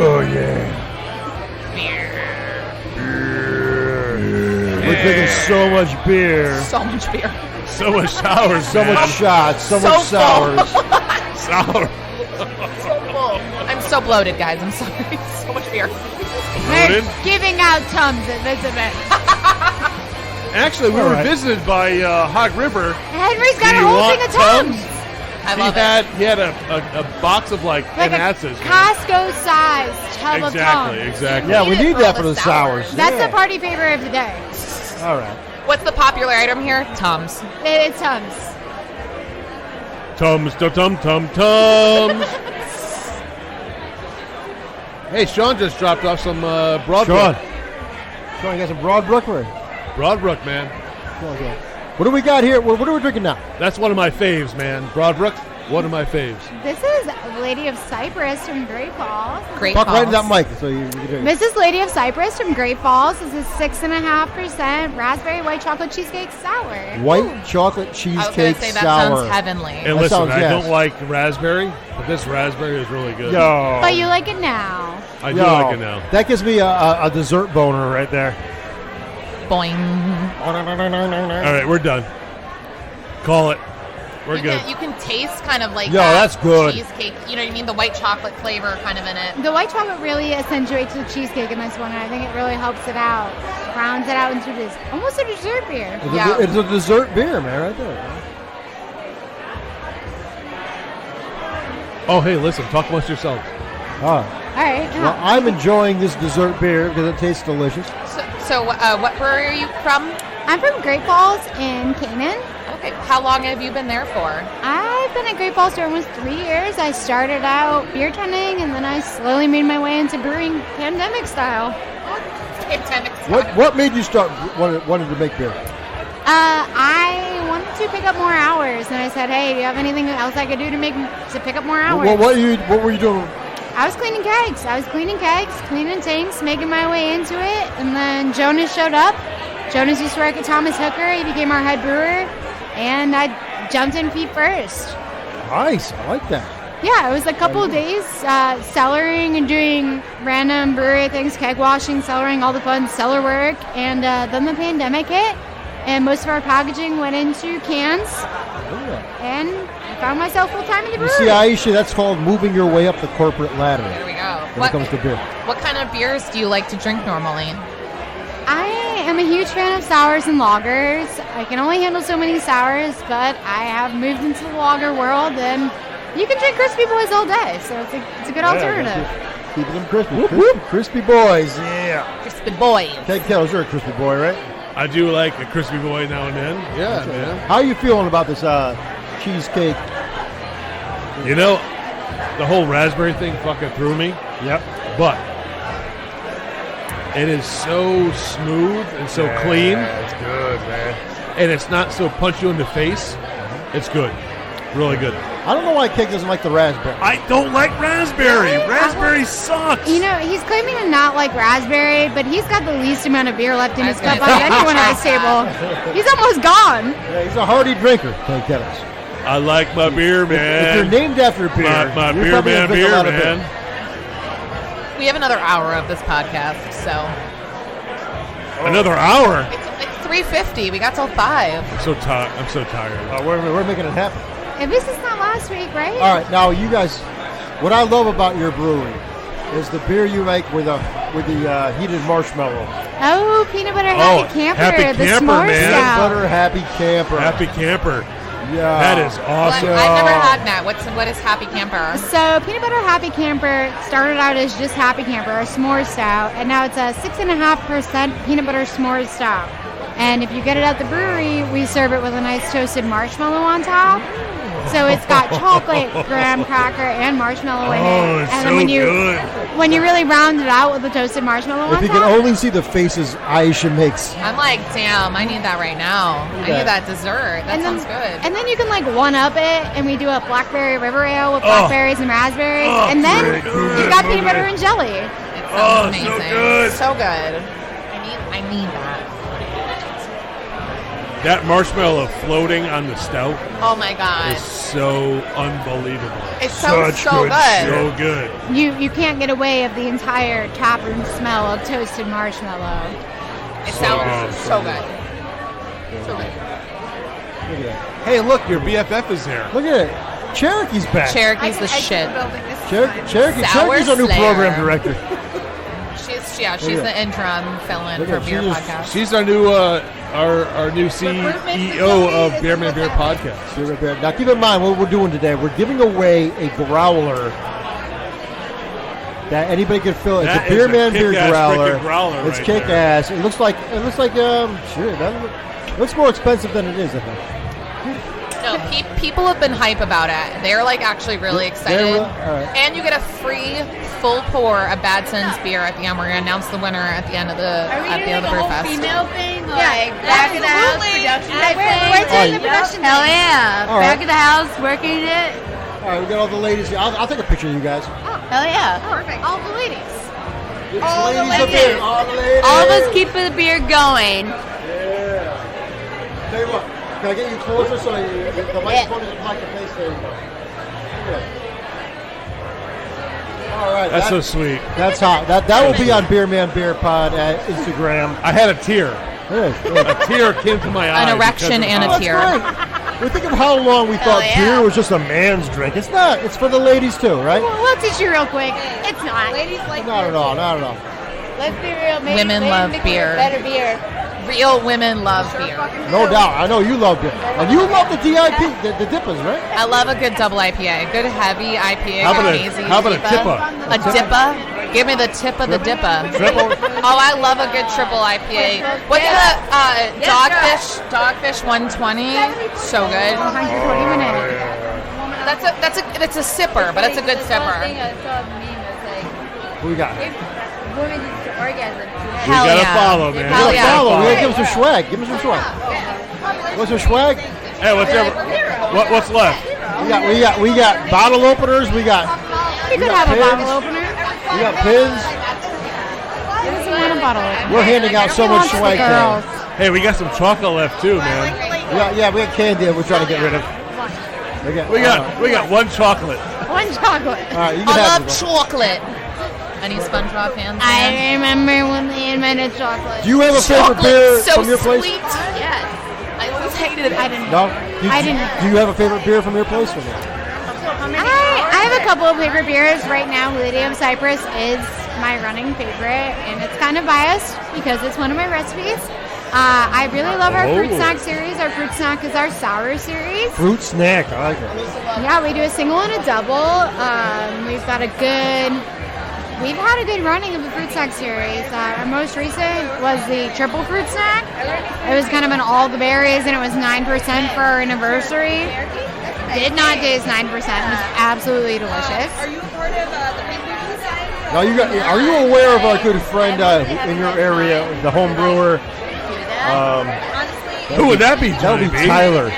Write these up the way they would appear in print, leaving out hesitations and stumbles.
Oh, yeah. We're drinking so much beer. So much beer. So much sours. So much shots. So much sours. Sour. So full. I'm so bloated, guys. I'm sorry. So much beer. We're giving out Tums at this event. Actually, we were visited by Hog River. Henry's got a whole thing of Tums. I love it. He had a box of like Costco-sized tub of Tums. Exactly. Yeah, we need that for the sours. That's the party favorite of the day. All right. What's the popular item here? Tums. It's Tums. Tums. Hey, Sean just dropped off some Broad Brook. Sean, you got some Broad Brook? Broad Brook, man. Okay. What do we got here? What are we drinking now? That's one of my faves, man. Broad Brook, one of my faves. This is Lady of Cyprus from Great Falls. Talk right into that mic so you can hear. This is Lady of Cyprus from Great Falls. This is 6.5% raspberry white chocolate cheesecake sour. White chocolate cheesecake sour. I was going to say that sounds heavenly. And listen, I don't like raspberry, but this raspberry is really good. Yo. But you like it now. I do like it now. That gives me a dessert boner right there. Boing. All right, we're done. Call it. We're good. You can taste kind of like that's good. Cheesecake. You know what I mean? The white chocolate flavor kind of in it. The white chocolate really accentuates the cheesecake in this one, and I think it really helps it out. Rounds it out into this almost a dessert beer. It's a dessert beer, man, right there. Oh, hey, listen. Talk amongst yourselves. All right. Well, I'm enjoying this dessert beer because it tastes delicious. So what brewery are you from? I'm from Great Falls in Canaan. Okay. How long have you been there for? I've been at Great Falls for almost 3 years. I started out beer tending, and then I slowly made my way into brewing pandemic style. Pandemic style. What made you start wanted to make beer? I wanted to pick up more hours, and I said, "Hey, do you have anything else I could do to pick up more hours?" What were you doing? I was cleaning kegs. Cleaning tanks, making my way into it, and then Jonas showed up. Jonas used to work at Thomas Hooker. He became our head brewer, and I jumped in feet first. Nice. I like that. Yeah, it was a couple of days cellaring and doing random brewery things, keg washing, cellaring, all the fun cellar work, and then the pandemic hit, and most of our packaging went into cans, and I found myself full-time in the brewery. You see, Ayesheh, that's called moving your way up the corporate ladder. There we go. When it comes to beer. What kind of beers do you like to drink normally? I am a huge fan of sours and lagers. I can only handle so many sours, but I have moved into the lager world, and you can drink Crispy Boys all day, so it's a good alternative. Keeping them crispy. Crispy Boys, yeah. Crispy Boys. Keg Kettles, you're a crispy boy, right? I do like a crispy boy now and then. Yeah, man. How are you feeling about this cheesecake? You know, the whole raspberry thing fucking threw me. Yep. But it is so smooth and so clean. It's good, man. And it's not so punch you in the face. It's good. Really good. I don't know why Keg doesn't like the raspberry. I don't like raspberry. Raspberry sucks. You know, he's claiming to not like raspberry, but he's got the least amount of beer left in his cup out of anyone at this table. He's almost gone. Yeah, he's a hearty drinker, Keg Kettles. I like my beer, man. If you're named after beer, my beer man, man. We have another hour of this podcast, so. Another hour? It's 3:50. We got till 5. I'm so tired. We're making it happen. If this is not last week, right? All right, now you guys, what I love about your brewery is the beer you make with the heated marshmallow. Oh, peanut butter happy camper. Happy the camper, s'more man. stout. Peanut butter happy camper. Happy camper. Yeah. That is awesome. I've never had that. What is Happy Camper? So peanut butter happy camper started out as just happy camper, a s'more stout, and now it's a 6.5% peanut butter s'more stout. And if you get it at the brewery, we serve it with a nice toasted marshmallow on top. So it's got chocolate, graham cracker, and marshmallow in it. Oh, it's and so then good. When you really round it out with the toasted marshmallow on top. If you can only see the faces Ayesheh makes. I'm like, damn, I need that right now. I need that dessert. That sounds good. And then you can like one-up it, and we do a blackberry river ale with blackberries and raspberries. And then you've got peanut butter and jelly. It sounds amazing. So good. So good. I need that. That marshmallow floating on the stout Oh my god. is so unbelievable. It sounds Such so good good. So good. You can't get away of the entire taproom smell of toasted marshmallow. It sounds so good. So good. Look at that. Hey, look, your BFF is there. Look at it. Cherokee's back. Cherokee's the shit. Cherokee's our new Slayer. program director. She's the interim fill-in Look for at- Beer she is- Podcast. She's our new our new CEO of Beerman Beer Podcast. Now, keep in mind what we're doing today. We're giving away a growler that anybody can fill. It's That a is a Beerman beer kick-ass growler. freaking growler It's right kick there. ass. It looks like shit. It looks more expensive than it is, I think. No, people have been hype about it. They're like actually really excited. all right. And you get a free full pour of Bad Sons beer at the end. We're gonna announce the winner at the end of the Brew Fest. Female thing, like back of the house production type We're thing. doing the production Hell thing. yeah! All Back right. of the house, working it. All right, we got all the ladies here. I'll take a picture of you guys. Hell yeah! Perfect. All the ladies. It's All the ladies of ladies. beer. All the ladies. All of us keep the beer going. Yeah. Tell you what, can I get you closer so the microphone doesn't block your face? There you go. Yeah. All right. That's so sweet. That's hot. That will be on Beerman Beer Pod at Instagram. I had a tear. It is. A tear came to my eye. An erection because of and a how- tear. Right. We think of how long we thought yeah. beer was just a man's drink. It's not. It's for the ladies too, right? Well, we'll teach you real quick. It's not. Ladies like Not at all. Not at all. Let's be real. Maybe Women love beer. Better beer. Real women love beer. No doubt. I know you love beer, and you love the DIP, the dippers, right? I love a good double IPA. Good heavy IPA. How about a- amazing. how about a tipper? A dipper? Give me the tip of the dipper. Triple? Oh, I love a good triple IPA. What's the Dogfish 120? So good. That's a sipper, but it's a good sipper. Who we got? Women used to orgasm. Hell gotta yeah. follow, man. Hell Gotta yeah. follow. We gotta give us some swag. Give us some swag. What's some swag? Hey, what's left? We got bottle openers. We got We could have a bottle opener. We got pins. Who doesn't want a bottle opener? We're handing out so Who much wants the swag girls? today. Hey, we got some chocolate left too, man. We got candy that we're trying to get rid of. We got one chocolate. One chocolate. All right, you can I have love it. chocolate. Any SpongeBob fans? I remember when they invented chocolate. Do you have a favorite beer so from your place? sweet. Yes. I always hated it. I didn't. No. I didn't. Do you have a favorite beer from your place or not? I have a couple of favorite beers right now. Lady of Cyprus is my running favorite, and it's kind of biased because it's one of my recipes. I really love our fruit snack series. Our fruit snack is our sour series. Fruit snack. I like it. Yeah, we do a single and a double. We've had a good running of the fruit snack series. Our most recent was the triple fruit snack. It was kind of an all the berries, and it was 9% for our anniversary. Did not taste 9%. It was absolutely delicious. Now are you aware of our good friend in your area, the home brewer? Who would that be, That would Johnny be B? Tyler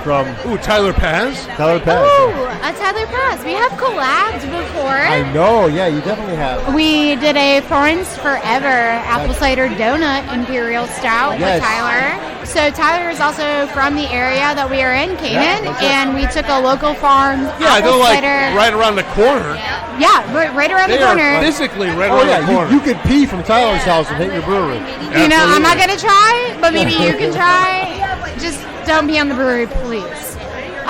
from Ooh, Tyler Paz? Tyler Paz. Oh, a Tyler Press. We have collabed before. I know. Yeah, you definitely have. We did a Florence Forever apple cider donut imperial stout Yes. with Tyler. So Tyler is also from the area that we are in, Canaan, that's it. and we took a local farm Yeah, apple they're like cider. right around the corner. Yeah, right around They the are corner. physically right Oh around the yeah, corner. you could pee from Tyler's house and hit your brewery. You know, I'm not Absolutely. gonna try, but maybe you can try. Just don't be on the brewery, please.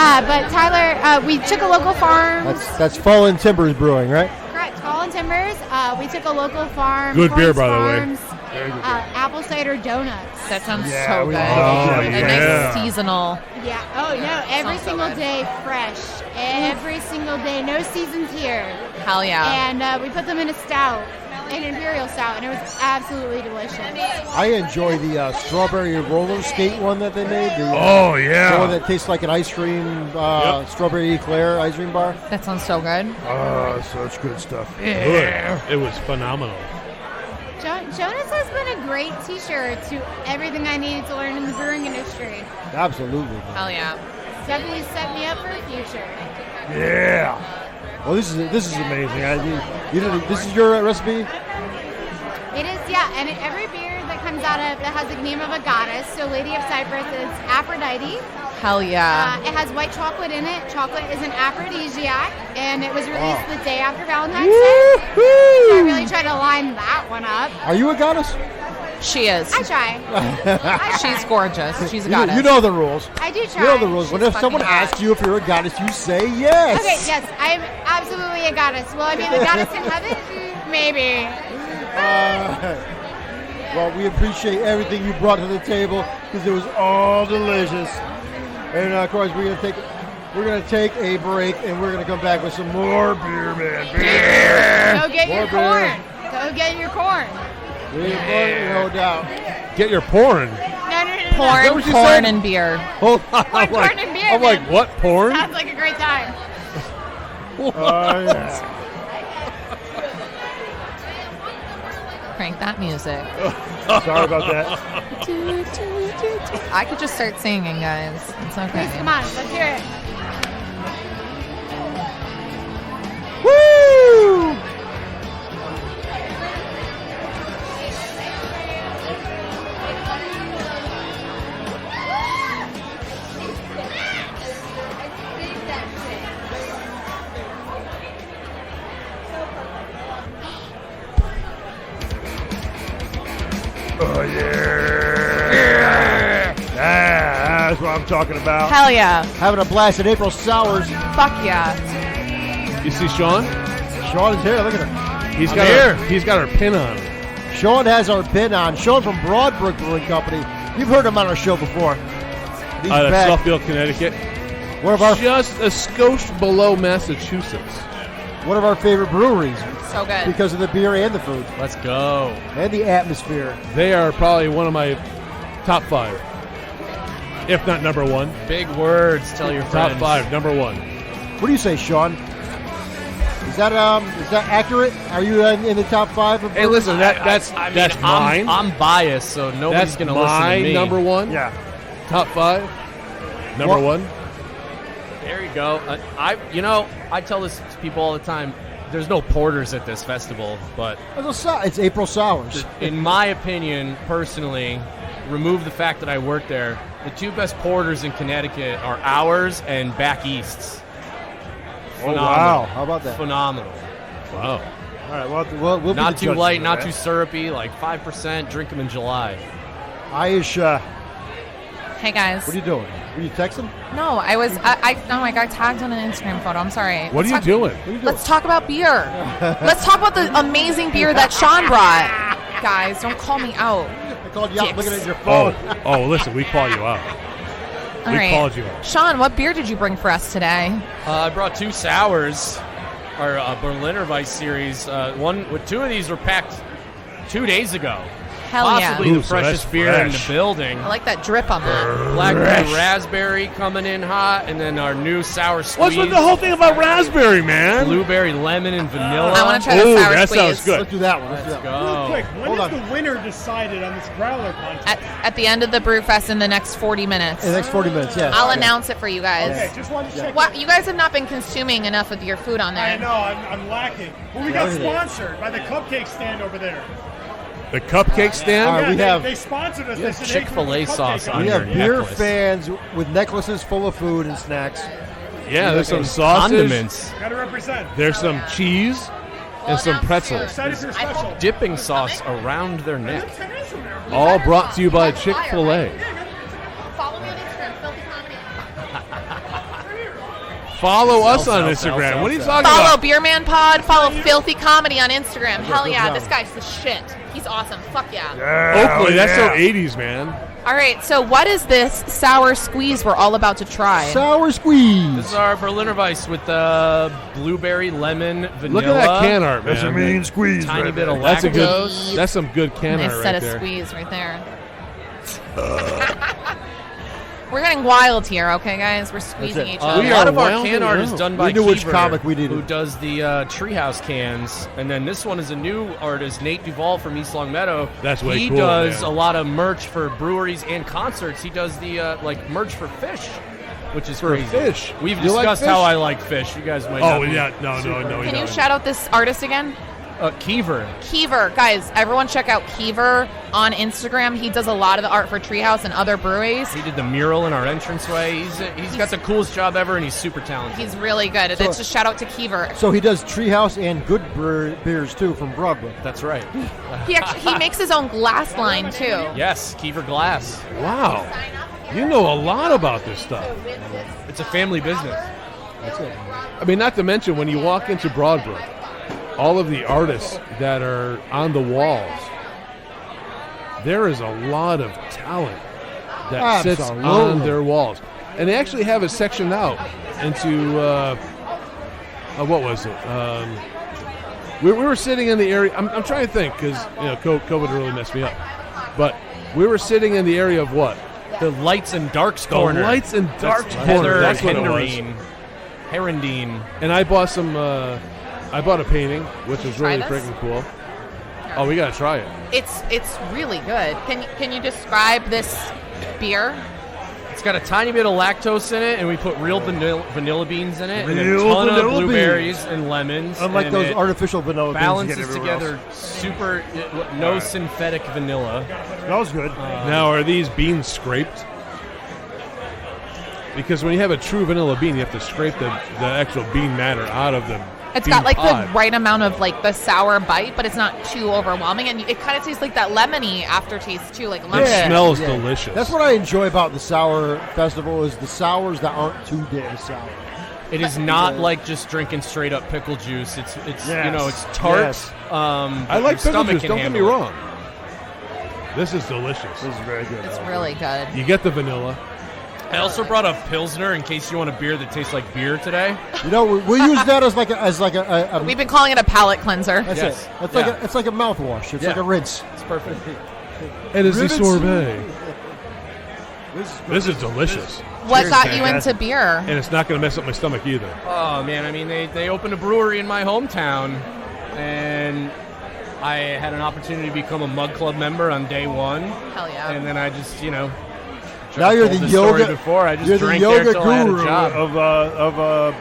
But Tyler, we took a local farm. That's Fallen Timbers Brewing, right? Correct, Fallen Timbers. We took a local farm. Good beer, Florence by the way. Farms, apple cider donuts. That sounds Yeah, so we good. love Oh, A yeah. nice seasonal. Yeah. Oh no, every Sounds so single good. day fresh. Every single day, no seasons here. Hell yeah. And we put them in a stout, an imperial stout, and it was absolutely delicious. I enjoy the strawberry roller skate one that they made. The, Oh, the yeah. one that tastes like an ice cream, strawberry eclair ice cream bar. That sounds so good. Oh, such good stuff. Good. It was phenomenal. Jonas has been a great teacher to everything I needed to learn in the brewing industry. Absolutely. Hell yeah. Definitely set me up for the future. Yeah. Well, this is amazing. This is your recipe. It is, yeah, and every beer that that comes out of, that has the name of a goddess. So Lady of Cyprus is Aphrodite. Hell yeah. It has white chocolate in it. Chocolate is an aphrodisiac, and it was released the day after Valentine's Day. So I really tried to line that one up. Are you a goddess? She is. I try. She's gorgeous. She's a goddess. You know the rules. I do try. You know the rules. When if fucking someone hot. asks you if you're a goddess, you say yes. Okay, yes, I am absolutely a goddess. Will I be the goddess in heaven? Maybe. Well, we appreciate everything you brought to the table because it was all delicious. And of course, we're gonna take a break, and we're gonna come back with some more beer, man. Beer. Go get More your beer. corn. Go get your corn. No doubt. Get your porn. No. Porn, what you corn, said? and beer. Hold on. Corn, corn, and beer. I'm like, man. what, porn? Sounds like a great time. Yeah. Crank that music. Sorry about that. I could just start singing, guys. It's okay. Please, come on, let's hear it. Woo! Oh yeah! That's what I'm talking about. Hell yeah. Having a blast at April Sours. Fuck yeah. You see Sean? Sean is here. Look at him. He's got our pin on. Sean has our pin on. Sean from Broad Brook Brewing Company. You've heard him on our show before. He's Out of back. Suffield, Connecticut. One of our Just a skosh below Massachusetts. favorite breweries So good. because of the beer and the food Let's go. and the atmosphere. They are probably one of my top 5, if not number 1. Big words. Tell your Top friends. 5, number 1. What do you say, Sean? Is that accurate? Are you in the top 5? Of Hey, listen, that's mine. I'm biased, so nobody's That's going to listen my to me. number 1. Yeah. Top 5. Number What? 1. There you go. I tell this to people all the time. There's no porters at this festival, but It's April Sours. in my opinion, personally, remove the fact that I work there. The 2 best porters in Connecticut are ours and Back East's. Oh, Phenomenal. wow. How about that? Phenomenal. Wow. All right, well, we'll be Not the too judges light, of not that. too syrupy, like 5%. Drink them in July. Ayesheh, Hey, guys. what are you doing? Were you texting? No, I got tagged on an Instagram photo. I'm sorry. What are you doing? Let's talk about beer. Let's talk about the amazing beer that Sean brought. Guys, don't call me out. I called you out Dicks. looking at your phone. Listen, we call you out. All We right. called you out. Sean, what beer did you bring for us today? I brought 2 sours, our Berliner Weiss series. 2 of these were packed 2 days ago. Hell Possibly yeah. the Ooh, so freshest that's beer in the fresh. building. I like that drip on that. Blackberry raspberry coming in hot, and then our new sour squeeze. What's with the whole thing about raspberry, man? Blueberry, lemon, and vanilla. I want to try the Ooh, sour that squeeze. sounds good. Let's do that one. Let's do Let's that one. go. Quick, when Hold is on. the winner decided on this growler contest? At the end of the Brewfest in the next 40 minutes. In the next 40 minutes, yeah. I'll Yeah. announce it for you guys. Okay, just wanted to check. What, you guys have not been consuming enough of your food on I there. know, I'm lacking. Well, we got sponsored by the cupcake stand over there. The cupcake stand? All right, we have- they sponsored us. They said, hey, Chick-fil-A put a sauce cupcake on We your have beer necklace. fans with necklaces full of food and snacks. Yeah, there's some And sausage. condiments. Gotta represent. There's some cheese and some pretzels. Excited for your special. Dipping sauce around their neck. All brought to you by Chick-fil-A. Follow me on Instagram, Filthy Comedy. Follow us on sell, Instagram. sell, What are you sell. talking Follow about? Beerman Pod. Follow Filthy Comedy on Instagram. Hell good yeah, job. this guy's the shit. He's awesome. Fuck yeah. Oakley, that's so 80s, man. All right, so what is this sour squeeze we're all about to try? Sour squeeze. This is our Berliner Weiss with blueberry, lemon, vanilla. Look at that can art, man. squeeze. Tiny bit of That's a good. lactose. That's some good can Nice art set right of there. squeeze right there. We're getting wild here, okay, guys? We're squeezing it. each A other. We lot are of our wild can and art is wild. done by We knew which Keever, comic we needed. who does the Treehouse cans, and then this one is a new artist, Nate Duvall from East Long Meadow. That's way he cool, does man. a lot of merch for breweries and concerts. He does the merch for fish, which is For crazy. fish? We've You like discussed fish? how I like fish. You guys might. Oh, not be yeah. No, super- we Can you don't. shout out this artist again? Keever. Guys, everyone check out Keever on Instagram. He does a lot of the art for Treehouse and other breweries. He did the mural in our entranceway. He's got the coolest job ever, and he's super talented. He's really good. It's just shout out to Keever. So he does Treehouse and good beers, too, from Broad Brook. That's right. He makes his own glass line, too. Yes, Keever Glass. Wow. You know a lot about this stuff. It's a family business. That's it. I mean, not to mention, when you walk into Broad Brook, all of the artists that are on the walls, there is a lot of talent that sits on their walls. And they actually have it sectioned out into, what was it? We were sitting in the area, I'm trying to think, because COVID really messed me up. But we were sitting in the area of what? The Lights and Darks corner. The Lights and Darks corner. That's what it was. Herondine. And I bought I bought a painting, which was really freaking cool. Oh, we gotta try it. It's really good. Can you describe this beer? It's got a tiny bit of lactose in it, and we put real vanilla beans in it, and a ton of blueberries and lemons. Unlike those artificial vanilla beans. Balances together super, no synthetic vanilla. Smells good. Now, are these beans scraped? Because when you have a true vanilla bean, you have to scrape the actual bean matter out of the It's bean got like pod. the right amount of like the sour bite, but it's not too overwhelming, and it kind of tastes like that lemony aftertaste too, like lemon. It smells delicious. That's what I enjoy about the Sour Festival is the sours that aren't too damn sour. It is not like just drinking straight up pickle juice. It's it's tart. Yes. I like pickle juice. Don't get me wrong. This is delicious. This is very good. It's really good. You get the vanilla. I also brought a Pilsner in case you want a beer that tastes like beer today. We'll use that as like a We've been calling it a palate cleanser. That's Yes. it. It's like a mouthwash. It's like a rinse. It's perfect. It is the Rivets. sorbet. This is delicious. What Cheers, got man. you into beer? And it's not going to mess up my stomach either. Oh man, I mean they opened a brewery in my hometown, and I had an opportunity to become a Mug Club member on day one. Hell yeah. And then I just Now you're told the this story yoga. before. I just You're the drank there yoga till I had a guru job. of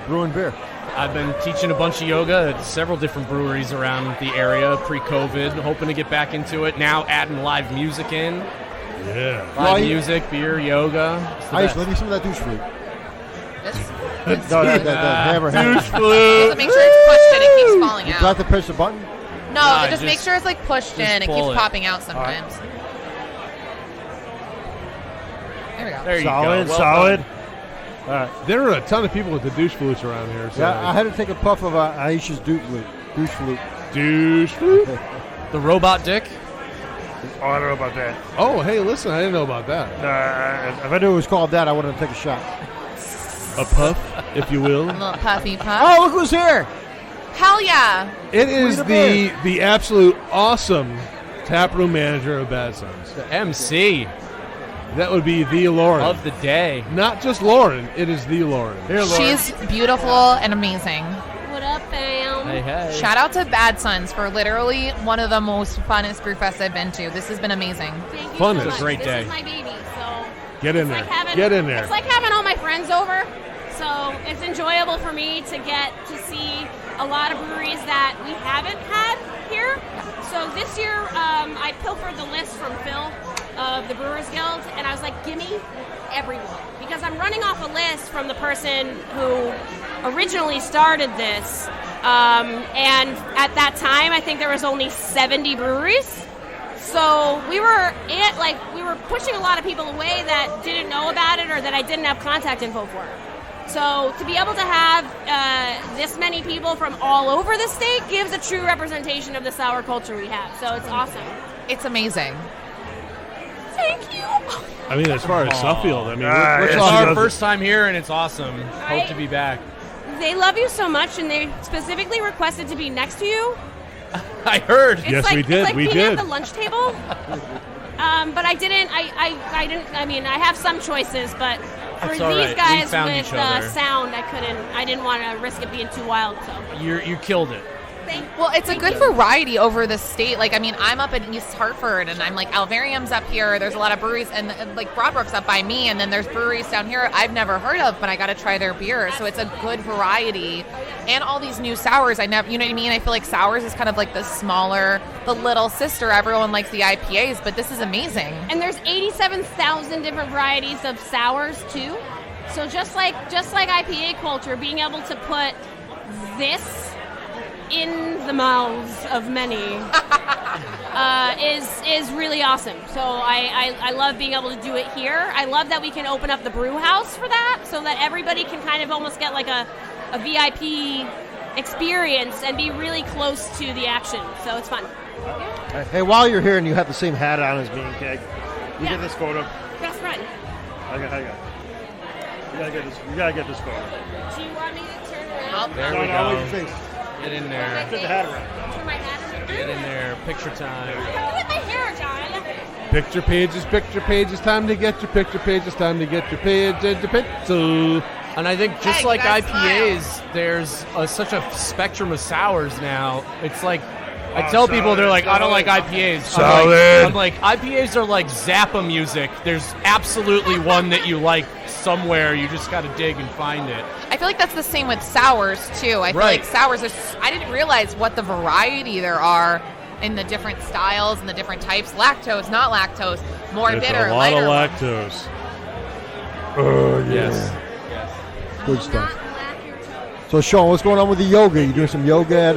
brewing beer. I've been teaching a bunch of yoga at several different breweries around the area pre-COVID, hoping to get back into it. Now adding live music in. Yeah. Live music, beer, yoga. It's the Ayesheh, best. let me some of that douche flute. This? No, that hammer. Does it make sure it's pushed in? It keeps falling You got out. to push the button. No, Nah, just make sure it's like pushed in. It pull keeps it. popping out sometimes. There we go. There you Solid, go. Well solid. done. All right. There are a ton of people with the douche flutes around here. So Yeah, I had to take a puff of Ayesheh's douche flute. Douche flute. douche flute. The robot dick. Oh, I don't know about that. Oh, hey, listen, I didn't know about that. If I knew it was called that, I would have taken a shot. A puff, if you will. A little puffy puff. Oh, look who's here! Hell yeah. It is Look at the absolute awesome taproom manager of Bad Sons. The MC That would be the Lauren. of the day. Not just Lauren, it is the Lauren. Here, Lauren. She's beautiful and amazing. What up, fam? Hey, hey. Shout out to Bad Sons for literally one of the most funnest brew fests I've been to. This has been amazing. Thank you Fun so is a much. great this day. is my baby, so Get in it's there. like having, Get in there. It's like having all my friends over, so it's enjoyable for me to get to see a lot of breweries that we haven't had here. So this year, I pilfered the list from Phil of the Brewers Guild, and I was like, gimme everyone. Because I'm running off a list from the person who originally started this, and at that time, I think there was only 70 breweries. So we were pushing a lot of people away that didn't know about it or that I didn't have contact info for. So to be able to have this many people from all over the state gives a true representation of the sour culture we have. So it's awesome. It's amazing. Thank you. I mean, as far as Suffield, I mean, It's we're our talking first time here, and it's awesome. Hope to be back. They love you so much, and they specifically requested to be next to you. I heard. It's Yes, like, we did. It's like We being did. at the lunch table. But I didn't. I didn't. I mean, I have some choices, but for That's all these right. We guys found with each other. sound, I couldn't. I didn't want to risk it being too wild. So You killed it. Well, it's a good variety over the state. Like, I mean, I'm up in East Hartford, and I'm like, Alvarium's up here. There's a lot of breweries, and like Broad Brook's up by me, and then there's breweries down here I've never heard of, but I got to try their beer. So it's a good variety and all these new sours. You know what I mean? I feel like sours is kind of like the smaller, the little sister. Everyone likes the IPAs, but this is amazing. And there's 87,000 different varieties of sours too. So just like IPA culture, being able to put this in the mouths of many is really awesome. So I love being able to do it here. I love that we can open up the brew house for that, so that everybody can kind of almost get like a VIP experience and be really close to the action. So it's fun. Hey, while you're here and you have the same hat on as me and Keg, you get this photo. Best friend. I got. You gotta get this photo. Do you want me to turn around? There we No, go. look at your face. Get in there. Put the hat around. Turn my hat around. Get in there. Picture time. Look at my hair, John. Picture pages, time to get your picture pages, time to get your page and your pencil. And I think just Hey, like guys, IPAs, there's such a spectrum of sours now. It's like, I tell people, they're like, I don't like IPAs. I'm like, IPAs are like Zappa music. There's absolutely one that you like somewhere. You just got to dig and find it. I feel like that's the same with sours too. I feel Right. like sours I didn't realize what the variety there are in the different styles and the different types. Lactose, not lactose, more There's bitter, a lot lighter of one. lactose. Yes. Good stuff. So, Sean, what's going on with the yoga? You doing some yoga at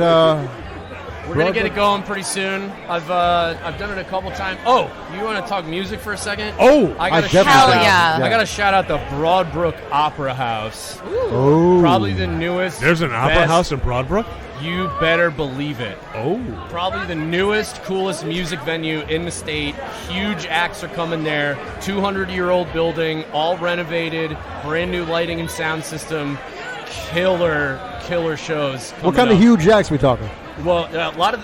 We're gonna get it going pretty soon. I've done it a couple times. Oh, you want to talk music for a second? Oh, I got to definitely shout Hell out. yeah. I got to shout out the Broad Brook Opera House. Oh. Probably the newest. There's an opera best- house in Broad Brook? You better believe it. Oh. Probably the newest, coolest music venue in the state. Huge acts are coming there. 200-year-old building, all renovated, brand new lighting and sound system. Killer shows. What coming kind of up. huge acts we talking? Well, a lot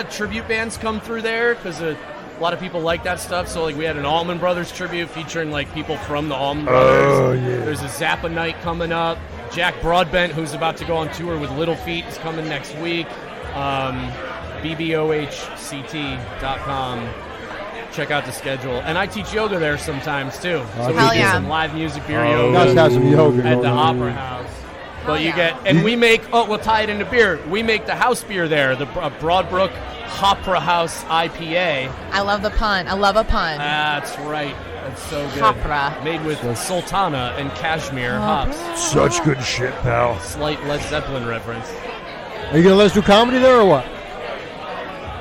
of tribute bands come through there because a lot of people like that stuff. So like we had an Allman Brothers tribute featuring like people from the Allman Brothers. Oh, yeah. There's a Zappa night coming up. Jack Broadbent, who's about to go on tour with Little Feat, is coming next week. BBOHCT.com. Check out the schedule. And I teach yoga there sometimes too. So we Hell do yeah. some live music, beer You yoga guys have some yoga at going the on. Opera House. But you yeah. get, and we make, we'll tie it into beer. We make the house beer there, the Broad Brook Opera House IPA. I love the pun. I love a pun. That's right. That's so good. Opera. Made with Sultana and Cashmere hops. Such good shit, pal. Slight Led Zeppelin reference. Are you going to let us do comedy there or what?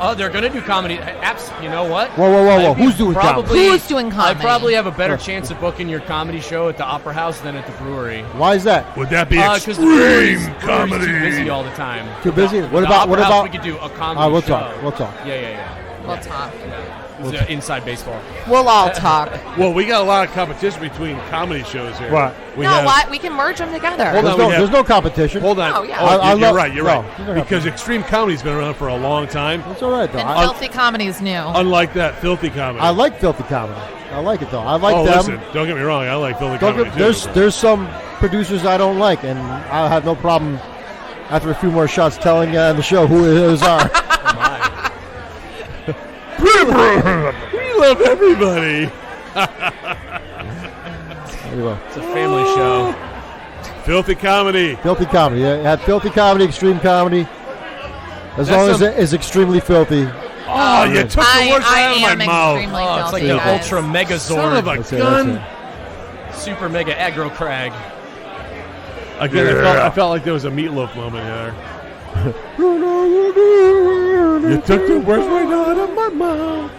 Oh, they're going to do comedy. You know what? Whoa. I'd be Who's doing probably, Who's doing comedy? I probably have a better chance of booking your comedy show at the Opera House than at the brewery. Why is that? Would that be Because the brewery's too busy all the time. Too busy? The What about- Opera House, we could do a comedy We'll show. talk. We'll talk. Yeah. We'll talk. It's inside baseball. We'll all talk. Well, we got a lot of competition between comedy shows here. Right. We No, have, what? We can merge them together. Hold on, we have- There's no competition. Hold on. Oh, yeah. I you're love- right. You're no, right. there's no Because Extreme Comedy's been around for a long time. It's all right, though. And I filthy comedy is new. Unlike that filthy comedy. like filthy comedy. I like it, though. I like them. Listen, don't get me wrong. I like filthy Don't comedy get- too. there's some producers I don't like, and I have no problem after a few more shots telling the show who those are. We love everybody. Anyway, It's a family show. Filthy comedy. filthy comedy. Yeah, had filthy comedy, extreme comedy. As long as it is extremely filthy. Oh, you took the words I out of am my mouth. extremely Oh, it's like filthy, the guys. Ultra Megazord. Son of a That's it, gun. that's it. Super Mega Aggro Crag. Again, I felt like there was a meatloaf moment here. You took the words right out of my mouth.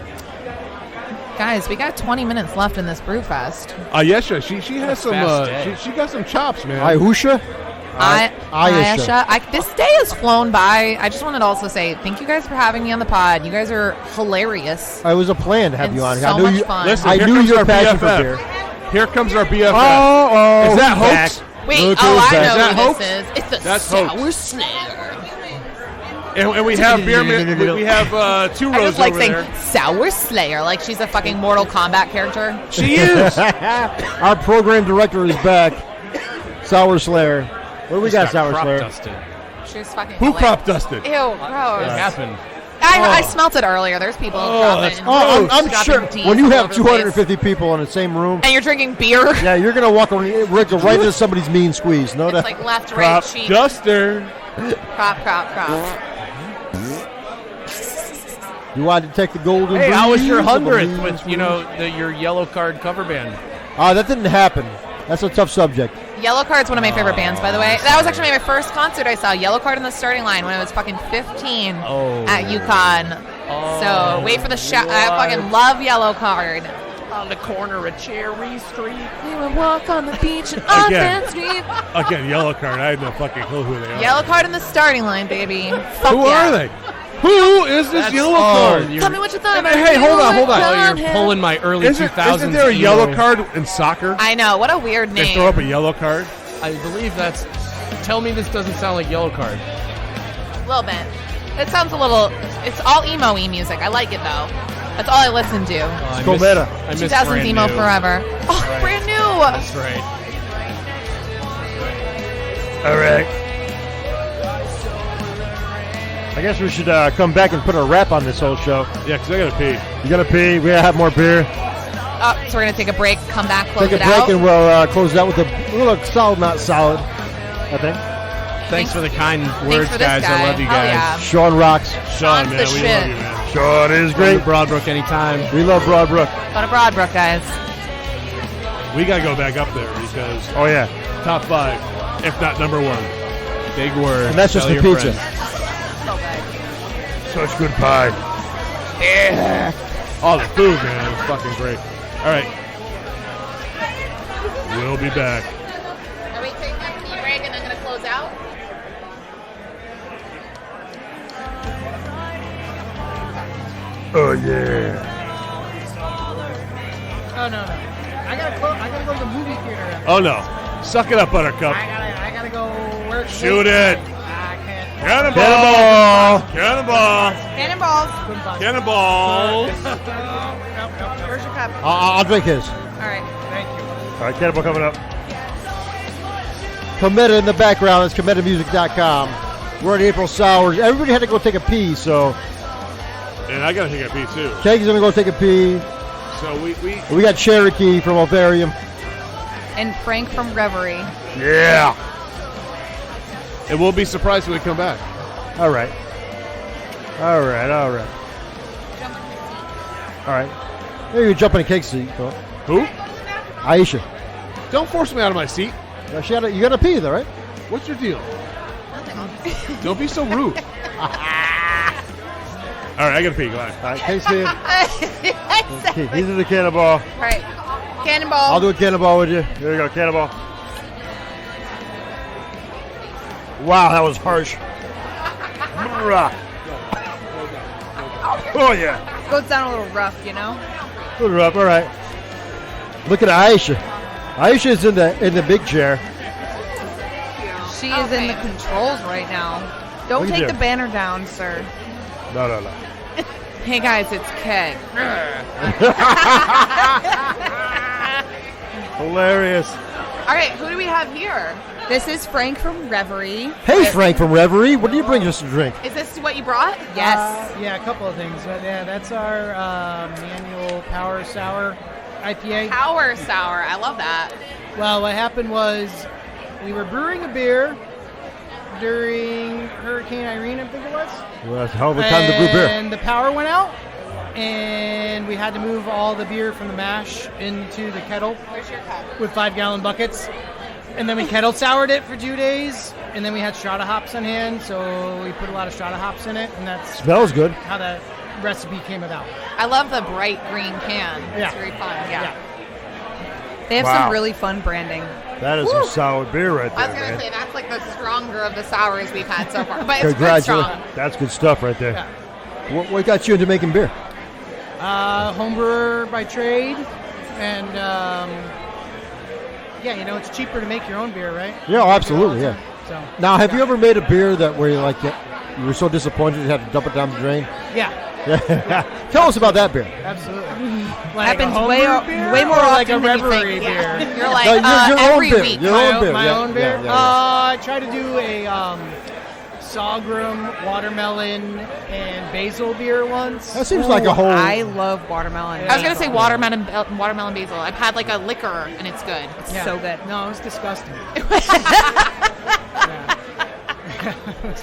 Guys, we got 20 minutes left in this brew fest. Ayesheh, she has some. fast day. She got some chops, man. Ayesheh? Ayesheh. This day has flown by. I just wanted to also say thank you guys for having me on the pod. You guys are hilarious. It was a plan to have And you on here. so I knew much you. fun. Listen, I here knew comes your our passion for BFF. beer. Here comes our BFF. Oh, Is that back. hoax? Wait, Look oh, who's I back. know Is that who hoax? this is. It's the That's Sour hoax. Slayer. And we have beer. We have 2 I rows just like over saying there. Sour Slayer like she's a fucking Mortal Kombat character. She is. Our program director is back. Sour Slayer. What do we got, Sour Crop Slayer? dusted. She's fucking Who hilarious. crop dusted? Ew, What gross. happened? I smelt it earlier. There's people dropping. Oh, I'm dropping sure teas when you all have over the place. 250 people in the same room, And you're drinking beer. yeah, you're gonna walk right into somebody's mean squeeze. No, It's that. like left, right, Crop cheek. duster. Crop. You want to take the golden Hey, how was your breeze or the 100th leaves? with your yellow card cover band? That didn't happen. That's a tough subject. Yellow Card's one of my favorite bands, by the way. That was actually my first concert I saw. Yellow Card in the starting line when I was fucking 15 at UConn. So wait for the shot. I fucking love Yellow Card. On the corner of Cherry Street. We would walk on the beach and on Again. 10th Street. Again, yellow card. I had no fucking clue who they are. Yellow Card in the starting line, baby. Fuck Who yeah. are they? Who is this yellow card? Tell me what you thought. Hey, hold on. Oh, you're pulling my early 2000s. Isn't there a yellow card in soccer? I know. What a weird They name. throw up a yellow card? I believe that's. Tell me this doesn't sound like yellow card. A little bit. It sounds a little. It's all emo-y music. I like it though. That's all I listen to. I Go meta. I miss 2000s brand emo new. forever. Oh, Right. brand new. That's right. All right. I guess we should come back and put a wrap on this whole show. Yeah, because I got to pee. You gotta pee. We gotta have more beer. Oh, so we're gonna take a break. Come back. Close Take a it break out. and we'll close it out with a little solid, not solid. I think. Thanks for the kind Thanks words, for this guys. guy. I love you Hell guys. yeah. Sean rocks. Sean, Sean's man, the we shit. love you, man. Sean is Go great. to Broad Brook anytime. We love Broad Brook. Go to Broad Brook, guys. We got to go back up there because Oh yeah. top 5, if not number 1. Big word. And that's just Tell the your pizza. friends. Such good pie. Oh, the food, man, is fucking great. All right. We'll be back. Are we taking a tea break and I'm gonna close out? Oh yeah. Oh no. I gotta go to the movie theater. Oh, no. Suck it up, Buttercup. I gotta go work. Shoot it. I can't. Cannonball. Cannonball. Cannonballs. Cannonball. Where's your cup? I'll drink his. All right. Thank you. All right, Cannibal coming up. Cometa in the background. It's cometamusic.com. We're at April Sours. Everybody had to go take a pee, so And I got to take a pee, too. Kegs gonna go take a pee. So we We got Cherokee from Ovarium. And Frank from Reverie. Yeah. and we'll be surprised when we come back. All right. All right. All right. All right. Maybe you jump in a cake seat. But Who? Ayesheh. Don't force me out of my seat. You got to pee, though, right? What's your deal? Don't be so rude. All right, I got to pee. Go ahead. All right, cake seat. These are the cannonball. All right. Cannonball. I'll do a cannonball with you. There you go, cannonball. Wow, that was harsh. Oh, yeah. Goes down a little rough, you know? Put her up. All right. Look at Ayesheh. Ayesheh's in the big chair. She is in the controls right now. Don't Look at take you. the banner down, sir. No. Hey guys, it's Keg. Hilarious. All right, who do we have here? This is Frank from Reverie. Hey, Frank from Reverie. What do you bring us to drink? Is this what you brought? Yes. Yeah, a couple of things. Yeah, that's our manual power sour IPA. Power Sour. I love that. Well, what happened was we were brewing a beer during Hurricane Irene, I think it was. Well, that's a hell of a time to brew beer. And the power went out, and we had to move all the beer from the mash into the kettle Where's your cup? with 5-gallon buckets. And then we kettle soured it for 2 days, and then we had strata hops on hand, so we put a lot of strata hops in it, and that's Smells good. how that recipe came about. I love the bright green can. It's Yeah. very fun. Yeah. They have Wow. some really fun branding. That is some solid beer right I there, was gonna man. say that's like the stronger of the sours we've had so far, but it's good Congratulations. strong. That's good stuff right there. Yeah. What got you into making beer? Homebrewer by trade, and yeah, it's cheaper to make your own beer, right? Yeah, absolutely, yeah. So Now, have you ever made a beer that where you you were so disappointed you had to dump it down the drain? yeah, Yeah. Tell us about that beer. absolutely. Happens a way homebrew beer more or like a often than you Reverie think. beer. You're like No, your own every beer. week. Your own beer. My Yeah, own beer. yeah. I tried to do a sorghum, watermelon, and basil beer once. That seems like a whole. I love watermelon. I was gonna say watermelon basil. I've had like a liquor and it's good. It's Yeah. so good. No, it was disgusting.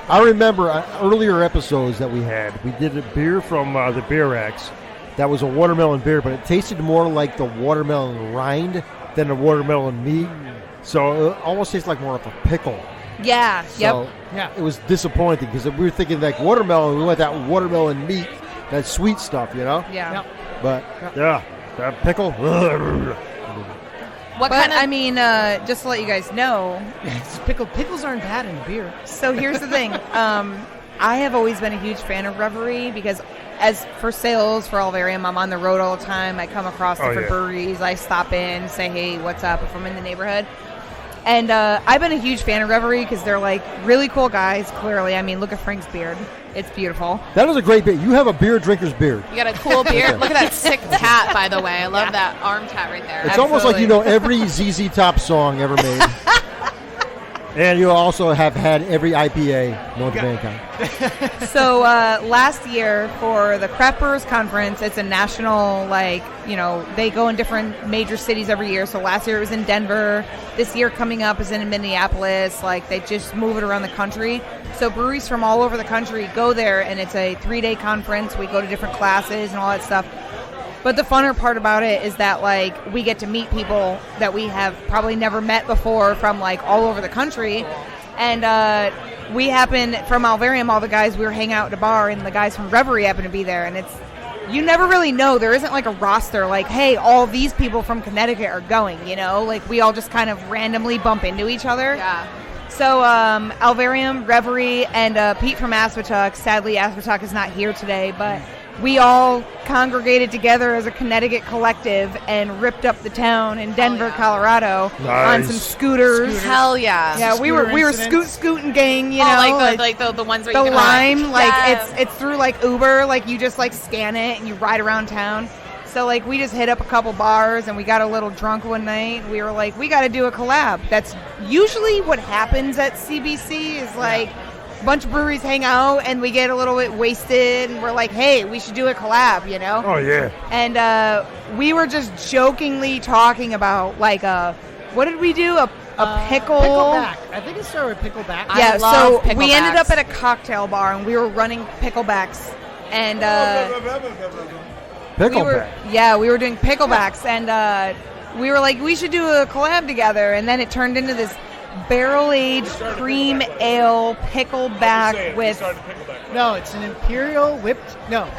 I remember earlier episodes that we had. We did a beer from the Beer X. That was a watermelon beer, but it tasted more like the watermelon rind than the watermelon meat. So it almost tastes like more of a pickle. Yeah. So it was disappointing because we were thinking like watermelon. We want that watermelon meat, that sweet stuff, you know? Yeah. But that pickle. Just to let you guys know, Pickles aren't bad in beer. so here's the thing. I have always been a huge fan of Reverie because as for sales for Alvarium, I'm on the road all the time. I come across different breweries. I stop in, say, hey, what's up if I'm in the neighborhood. And I've been a huge fan of Reverie because they're like really cool guys, clearly. I mean, look at Frank's beard. It's beautiful. That is a great beard. You have a beer drinker's beard. You got a cool beard. Look at that sick tat, by the way. I love that arm tat right there. It's almost like you know every ZZ Top song ever made. And you also have had every IPA known to mankind. So last year for the Craft Brewers Conference, it's a national, they go in different major cities every year. So last year it was in Denver. This year coming up is in Minneapolis. They just move it around the country. So breweries from all over the country go there, and it's a 3-day conference. We go to different classes and all that stuff. But the funner part about it is that, we get to meet people that we have probably never met before from, all over the country. And we happen, from Alvarium, all the guys, we were hanging out at a bar, and the guys from Reverie happen to be there. And you never really know. There isn't, a roster, hey, all these people from Connecticut are going, we all just kind of randomly bump into each other. Yeah. So Alvarium, Reverie, and Pete from Aspetuck. Sadly, Aspetuck is not here today, but we all congregated together as a Connecticut collective and ripped up the town in Denver, Colorado, on some scooters. Hell yeah! Yeah, we were scooting gang, the ones where the you can Lime, it's through Uber, you just scan it and you ride around town. So we just hit up a couple bars and we got a little drunk one night. We were we got to do a collab. That's usually what happens at CBC is a bunch of breweries hang out and we get a little bit wasted and we're hey, we should do a collab, Oh, yeah. And we were just jokingly talking about what did we do? A pickle? Pickleback. I think it started with pickleback. Yeah, I love so we ended picklebacks. up at a cocktail bar and we were running picklebacks. And Pickleback. we were doing picklebacks and we were we should do a collab together. And then it turned into this barrel-aged cream ale pickleback with... No, it's an imperial whipped... No.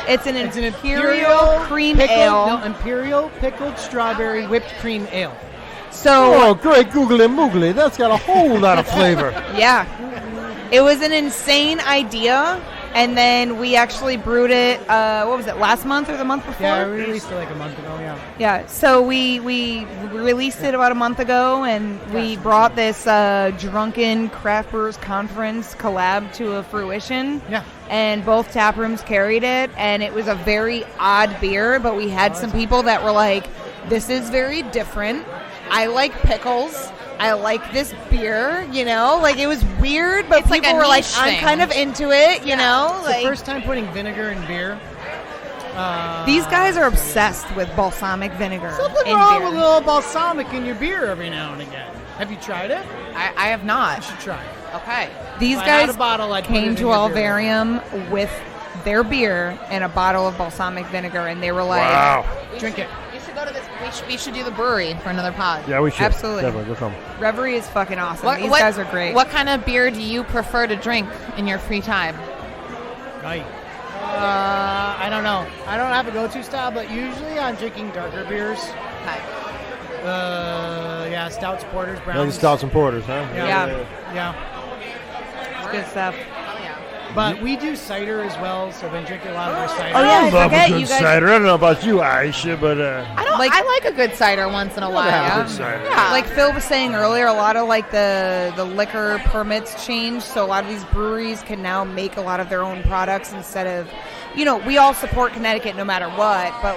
It's an imperial cream ale. No, imperial pickled strawberry whipped cream ale. So... great googly moogly. That's got a whole lot of flavor. Yeah. It was an insane idea. And then we actually brewed it, what was it, last month or the month before? Yeah, we released it a month ago, yeah. Yeah, so we released it about a month ago, and we brought this drunken craft brewers conference collab to a fruition. Yeah. And both tap rooms carried it, and it was a very odd beer, but we had some people that were this is very different. I like pickles. I like this beer, it was weird, but it's people were I'm kind of into it, you know? It's the first time putting vinegar in beer. These guys are obsessed with balsamic vinegar Something in wrong beer. with a little balsamic in your beer every now and again. Have you tried it? I have not. You should try it. Okay. These If I had guys a bottle, I'd put it came in to your beer. Alvarium with their beer and a bottle of balsamic vinegar, and they were Wow. Drink it. You should go to this. We should do the brewery for another pod. Yeah, we should. Absolutely. Definitely. We'll come. Reverie is fucking awesome. These guys are great. What kind of beer do you prefer to drink in your free time? Right. I don't know. I don't have a go-to style, but usually I'm drinking darker beers. Okay. Stouts, porters, browns. Like the stouts and porters, huh? Yeah. It's good stuff. Oh yeah. But we do cider as well, so I've been drinking a lot of our cider. Oh, yeah, I love forget a good you guys- cider. I don't know about you, Ayesheh, but I like a good cider once in a while. have a good cider. Yeah. Like Phil was saying earlier, a lot of the liquor permits changed, so a lot of these breweries can now make a lot of their own products instead of, we all support Connecticut no matter what, but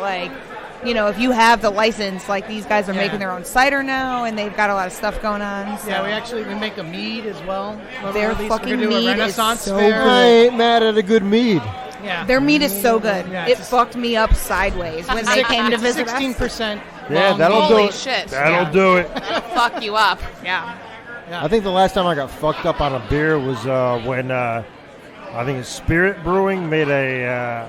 if you have the license, these guys are making their own cider now, and they've got a lot of stuff going on. So. Yeah, we make a mead as well. Their We're fucking gonna do a mead is Renaissance so fair. good. I ain't mad at a good mead. Yeah. Their meat is so good. Yeah, It it's fucked me up sideways when they came to visit us. 16%. Yeah, long that'll mead. do Holy it. shit. That'll do it. That'll fuck you up. Yeah. Yeah. I think the last time I got fucked up on a beer was when I think it's Spirit Brewing made a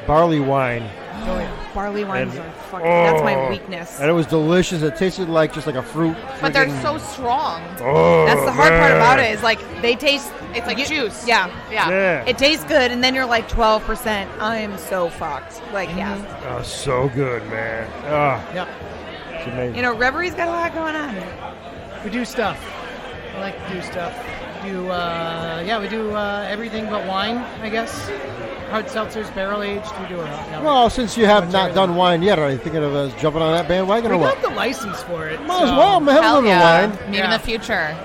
barley wine. Oh, yeah. Barley wines And- are fucking. That's my weakness. And it was delicious. It tasted like just like a fruit. But they're freaking- so strong. Oh, That's the hard part man. about it. Is like they taste. It's like juice. Yeah. Yeah. Yeah. It tastes good, and then you're like 12%. I'm so fucked. Like, yeah. Oh, so good, man. Oh, Yep. it's amazing. You know, Reverie's got a lot going on. We do stuff. I like to do stuff. We do everything but wine, I guess. Hard seltzers, barrel aged. We do it all. Well, since you have not done wine yet, are you thinking of jumping on that bandwagon we or what? got the license for it. Might as so- well. Man, have a Hell little yeah. wine. Maybe Yeah. in the future.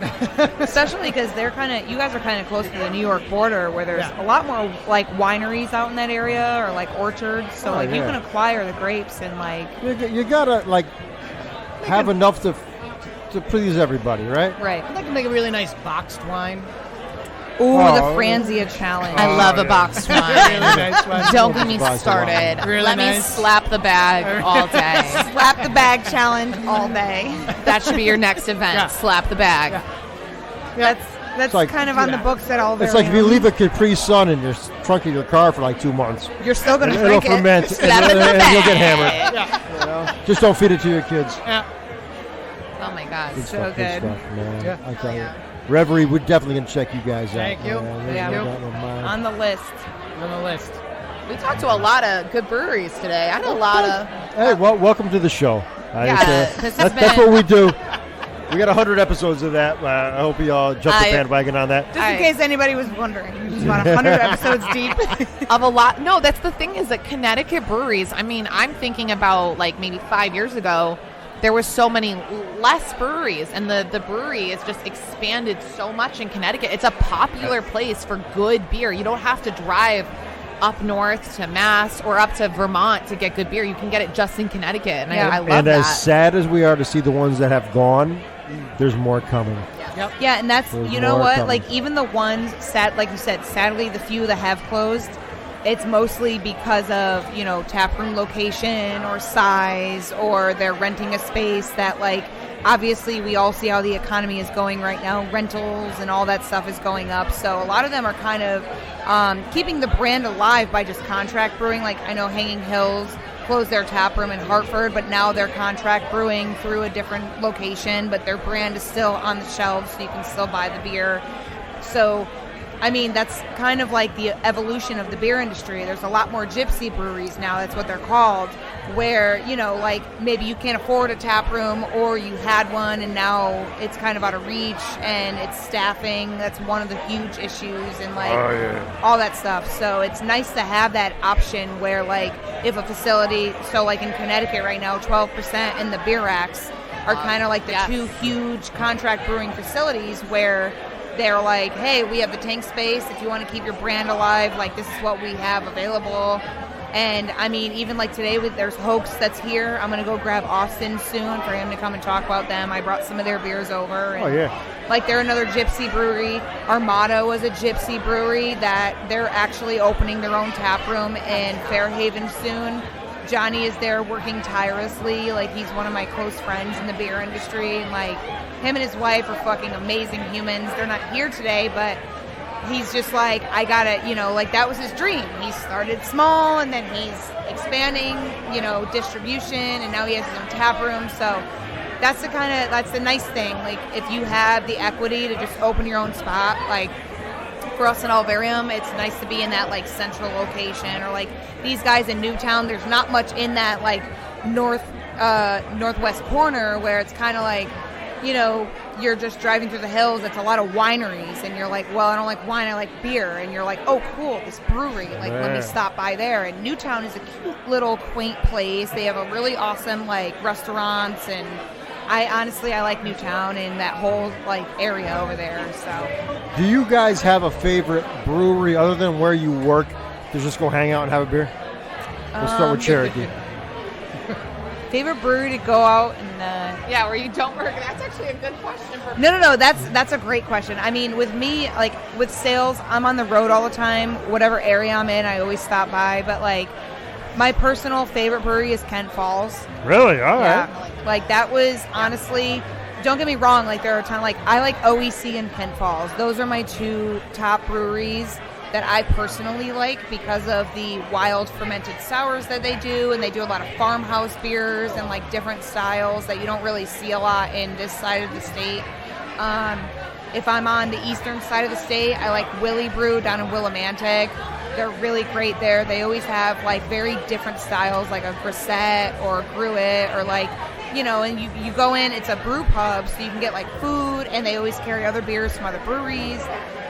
Especially because you guys are kind of close to the New York border, where there's Yeah. a lot more like wineries out in that area, or like orchards. So Oh, like you yeah. can acquire the grapes and like You gotta like have enough to please everybody, right? right. I'd like to make a really nice boxed wine. Ooh, Oh. the Franzia challenge. I love a yeah. boxed Really wine. nice one. Don't get me Boxed started. Really Let me nice. slap the bag all day. Slap the bag challenge all day. That should be your next event. Yeah. Slap the bag. Yeah. That's like- kind of on the books at all. It's like if you leave a Capri Sun in your trunk of your car for like 2 months. you're still gonna It'll drink it. ferment and, Slap it in the and you'll get bag. hammered. Yeah. You know? Just don't feed it to your kids. Yeah. Oh my God. So Stuff, good. stuff, man. Yeah. I tell you. Reverie, we're definitely going to check you guys Thank out. you. Man. Yeah. We got no mind. On the list. On the list. We talked to a lot of good breweries today. I had a lot of. Hey, well, welcome to the show. Yeah, this has That's been- what we do. We got 100 episodes of that. I hope you all jump the bandwagon on that. Just in case anybody was wondering, we're just about 100 episodes deep. Of a lot. No, that's the thing is that Connecticut breweries, I mean, I'm thinking about like maybe 5 years ago, there was so many less breweries, and the brewery has just expanded so much in Connecticut. It's a popular place for good beer. You don't have to drive up north to Mass or up to Vermont to get good beer. You can get it just in Connecticut, and Yeah. I love And that. as sad as we are to see the ones that have gone, there's more coming. Yeah, and that's, There's you know more what? coming. Like, even the ones, like you said, sadly, the few that have closed, it's mostly because of, taproom location or size, or they're renting a space that, like, obviously we all see how the economy is going right now. Rentals and all that stuff is going up. So a lot of them are kind of keeping the brand alive by just contract brewing. Like, I know Hanging Hills closed their tap room in Hartford, but now they're contract brewing through a different location, but their brand is still on the shelves, so you can still buy the beer. So, I mean, that's kind of like the evolution of the beer industry. There's a lot more gypsy breweries now, that's what they're called, where, like maybe you can't afford a tap room, or you had one and now it's kind of out of reach, and it's staffing. That's one of the huge issues, and like all that stuff. So it's nice to have that option where, like, if a facility, so like in Connecticut right now, 12% and the beer racks are kind of like the two huge contract brewing facilities where they're like, hey, we have the tank space. If you want to keep your brand alive, like, this is what we have available. And I mean, even like today, there's Hoax that's here. I'm gonna go grab Austin soon for him to come and talk about them. I brought some of their beers over. And, like, they're another gypsy brewery. Armada was a gypsy brewery that they're actually opening their own tap room in Fairhaven soon. Johnny is there working tirelessly. Like, he's one of my close friends in the beer industry. And, like, him and his wife are fucking amazing humans. They're not here today, but he's just like, I gotta, like, that was his dream. He started small, and then he's expanding, distribution, and now he has his own tap room. So that's the nice thing. Like, if you have the equity to just open your own spot, like, for us in Alvarium, it's nice to be in that, like, central location, or like these guys in Newtown, there's not much in that, like, northwest corner where it's kind of like, you're just driving through the hills. It's a lot of wineries, and you're like, well, I don't like wine, I like beer. And you're like, oh, cool, this brewery. Like, let me stop by there. And Newtown is a cute little quaint place. They have a really awesome, like, restaurants, and I like Newtown and that whole, like, area over there. So, Do you guys have a favorite brewery other than where you work to just go hang out and have a beer? We'll start with Cherokee. favorite brewery to go out and where you don't work. That's actually a good question for No, that's a great question. I mean, with me, like, with sales, I'm on the road all the time. Whatever area I'm in, I always stop by. But, like, my personal favorite brewery is Kent Falls. Really? All right. Yeah, like, that was honestly don't get me wrong, like there are times like I like OEC and Kent Falls. Those are my two top breweries that I personally like because of the wild fermented sours that they do, and they do a lot of farmhouse beers and like different styles that you don't really see a lot in this side of the state. If I'm on the eastern side of the state, I like Willie Brew down in Willimantic. They're really great there. They always have like very different styles, like a grisette or a gruet, or like, you know, and you go in, it's a brew pub, so you can get like food, and they always carry other beers from other breweries.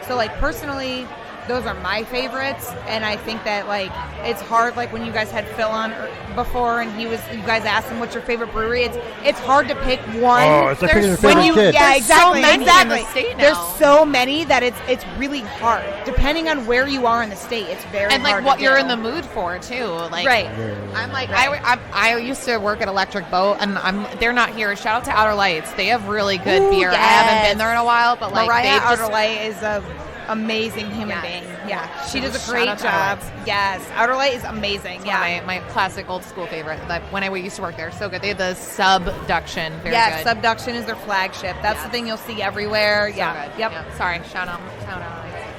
So like personally, those are my favorites, and I think that like it's hard, like when you guys had Phil on before and you guys asked him what's your favorite brewery, it's hard to pick one. Oh, it's like picking your favorite kid. Yeah, exactly. So many in the state now. There's so many that it's really hard. Depending on where you are in the state, it's very and like hard what to you're do. in the mood for too. Like, Right. I'm like I used to work at Electric Boat, and they're not here. Shout out to Outer Lights. They have really good Ooh, beer. yes. I haven't been there in a while, but like Mariah they've just, Outerlight is a amazing human Yes. being. Yeah, she does a Shout great out to job. Outerlights. Yes, Outerlight is amazing. one of my classic old school favorite. Like when I used to work there, so good. They have the Subduction. Very Yes, good. Subduction is their flagship. That's the thing you'll see everywhere. So Yeah. good. Yep. Yeah. Sorry. Shout out.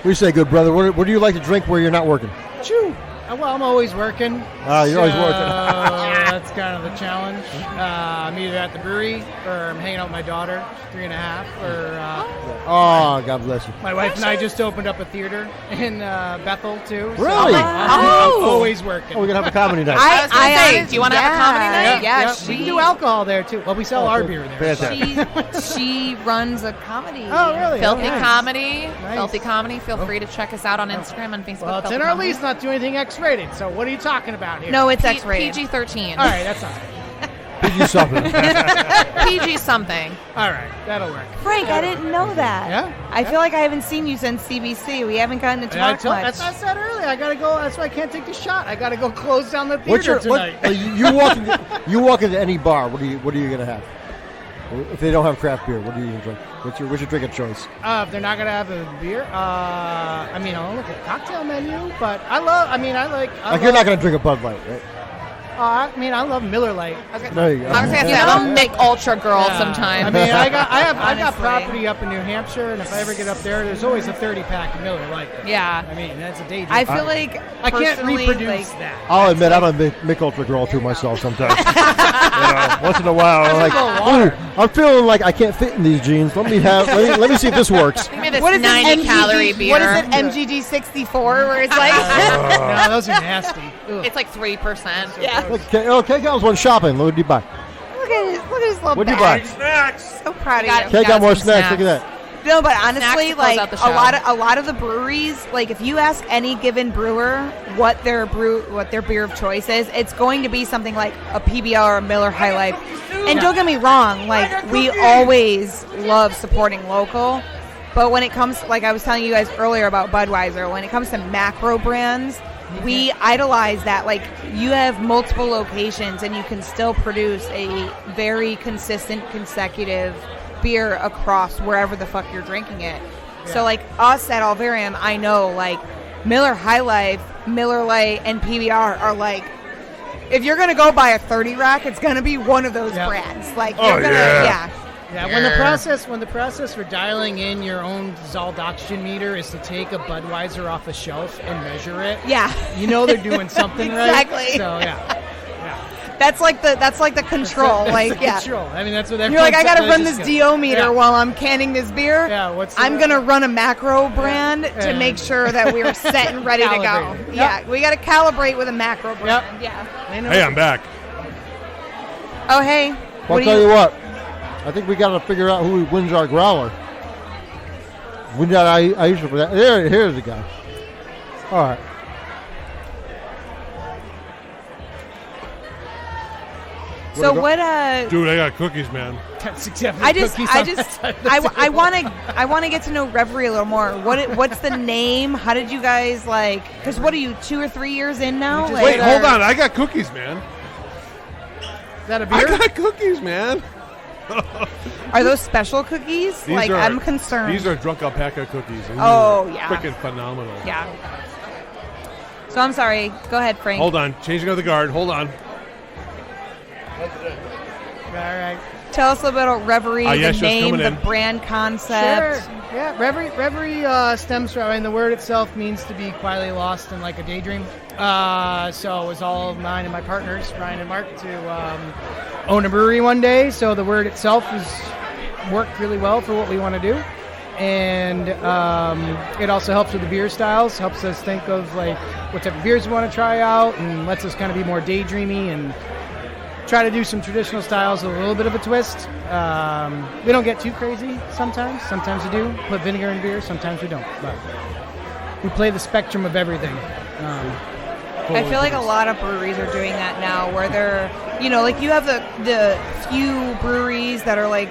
We say, good brother. What do you like to drink where you're not working? Chew. Well, I'm always working. You're always working. That's kind of the challenge. I'm either at the brewery or I'm hanging out with my daughter, 3.5, or Oh, God bless you. my wife and I just opened up a theater in Bethel too. So Really? I'm always working. Oh, we're gonna have a comedy night. I was gonna say, do you want to have a comedy night? Yeah, we can do alcohol there too. Well, we sell our beer there. Fantastic. She runs a comedy. Oh, really? Filthy Oh, nice. Comedy. Nice. Filthy Comedy. Feel free to check us out on Instagram and Facebook. Well, it's Filthy in our Comedy. lease not to do anything X-rated. So what are you talking about here? No, it's X-rated. PG-13. All right, that sounds good. PG something. PG something. All right, that'll work. Frank, I didn't know that. Yeah? I feel like I haven't seen you since CBC. We haven't gotten to talk much. As I said earlier, I gotta go. That's why I can't take the shot. I gotta go close down the What's theater your tonight. you walk into any bar? What are you gonna have? If they don't have craft beer, what are you gonna drink? What's your drink of choice? If they're not gonna have a beer, I mean, I'll look at the cocktail menu. But I like You're not gonna drink a Bud Light, right? I love Miller Lite. There you go. I was gonna say I'm a Mick Ultra girl sometimes. I mean, I got Honestly. property up in New Hampshire, and if I ever get up there's always a 30-pack of Miller Lite. Yeah. I mean, that's a day job. I feel like I can't personally, reproduce like, that. I'll admit I'm a Mick Ultra girl too myself sometimes. Once in a while, I'm like, ooh, I'm feeling like I can't fit in these jeans. Let me see if this works. Give me this what is 90 it, calorie beer. What is it, MGD 64, where it's like... No, those are nasty. Ugh. It's like 3%. yeah. Look, K-Gals went shopping. What did you buy? Look at his little What did you buy? bag. So proud of you. K got more some snacks. Look at that. No, but Snacks honestly, to close like out the a show. lot of the breweries, like if you ask any given brewer what their beer of choice is, it's going to be something like a PBR or a Miller High Life. And don't get me wrong, like we always love supporting local, but when it comes, like I was telling you guys earlier about Budweiser, when it comes to macro brands, we idolize that. Like you have multiple locations and you can still produce a very consistent, consecutive beer across wherever the fuck you're drinking it. So like us at Alvarium, I know like Miller High Life, Miller Lite, and PBR are like, if you're gonna go buy a 30 rack, it's gonna be one of those brands. Like you're gonna, Yeah, when the process for dialing in your own Zolled oxygen meter is to take a Budweiser off a shelf and measure it. Yeah. You know they're doing something Exactly. right. So yeah. That's like the control. That's like the yeah. control. I mean that's what You're like, I gotta run everyone's this just DO meter while I'm canning this beer. Yeah, what's the- I'm gonna run a macro brand to And- make sure that we're set and ready to go. Calibrated. Yep. Yeah, we gotta calibrate with a macro brand. Yep. Yeah. Hey, I'm back. Oh hey. Well, I'll tell you what. I think we got to figure out who wins our growler. We got Ayesheh for that. Here's the guy. All right. So what? Dude, I got cookies, man. That's exactly I want to get to know Reverie a little more. What's the name? How did you guys like? Because what are you 2 or 3 years in now? Like, Wait, hold on. I got cookies, man. Is that a beer? I got cookies, man. Are those special cookies? I'm concerned. These are drunk alpaca cookies. And yeah. Freaking phenomenal. Yeah. So I'm sorry. Go ahead, Frank. Hold on. Changing of the guard. Hold on. All right. Tell us a little about Reverie, the Ayesheh's name, coming the in. brand concept. Sure. Yeah, Reverie stems from, I mean, the word itself means to be quietly lost in like a daydream. So it was all mine and my partners, Ryan and Mark, to own a brewery one day. So the word itself worked really well for what we want to do. And it also helps with the beer styles, helps us think of like what type of beers we want to try out, and lets us kind of be more daydreamy and try to do some traditional styles with a little bit of a twist. We don't get too crazy sometimes. Sometimes we do. Put vinegar in beer. Sometimes we don't. But we play the spectrum of everything. I feel like a lot of breweries are doing that now, where they're, like you have the few breweries that are like,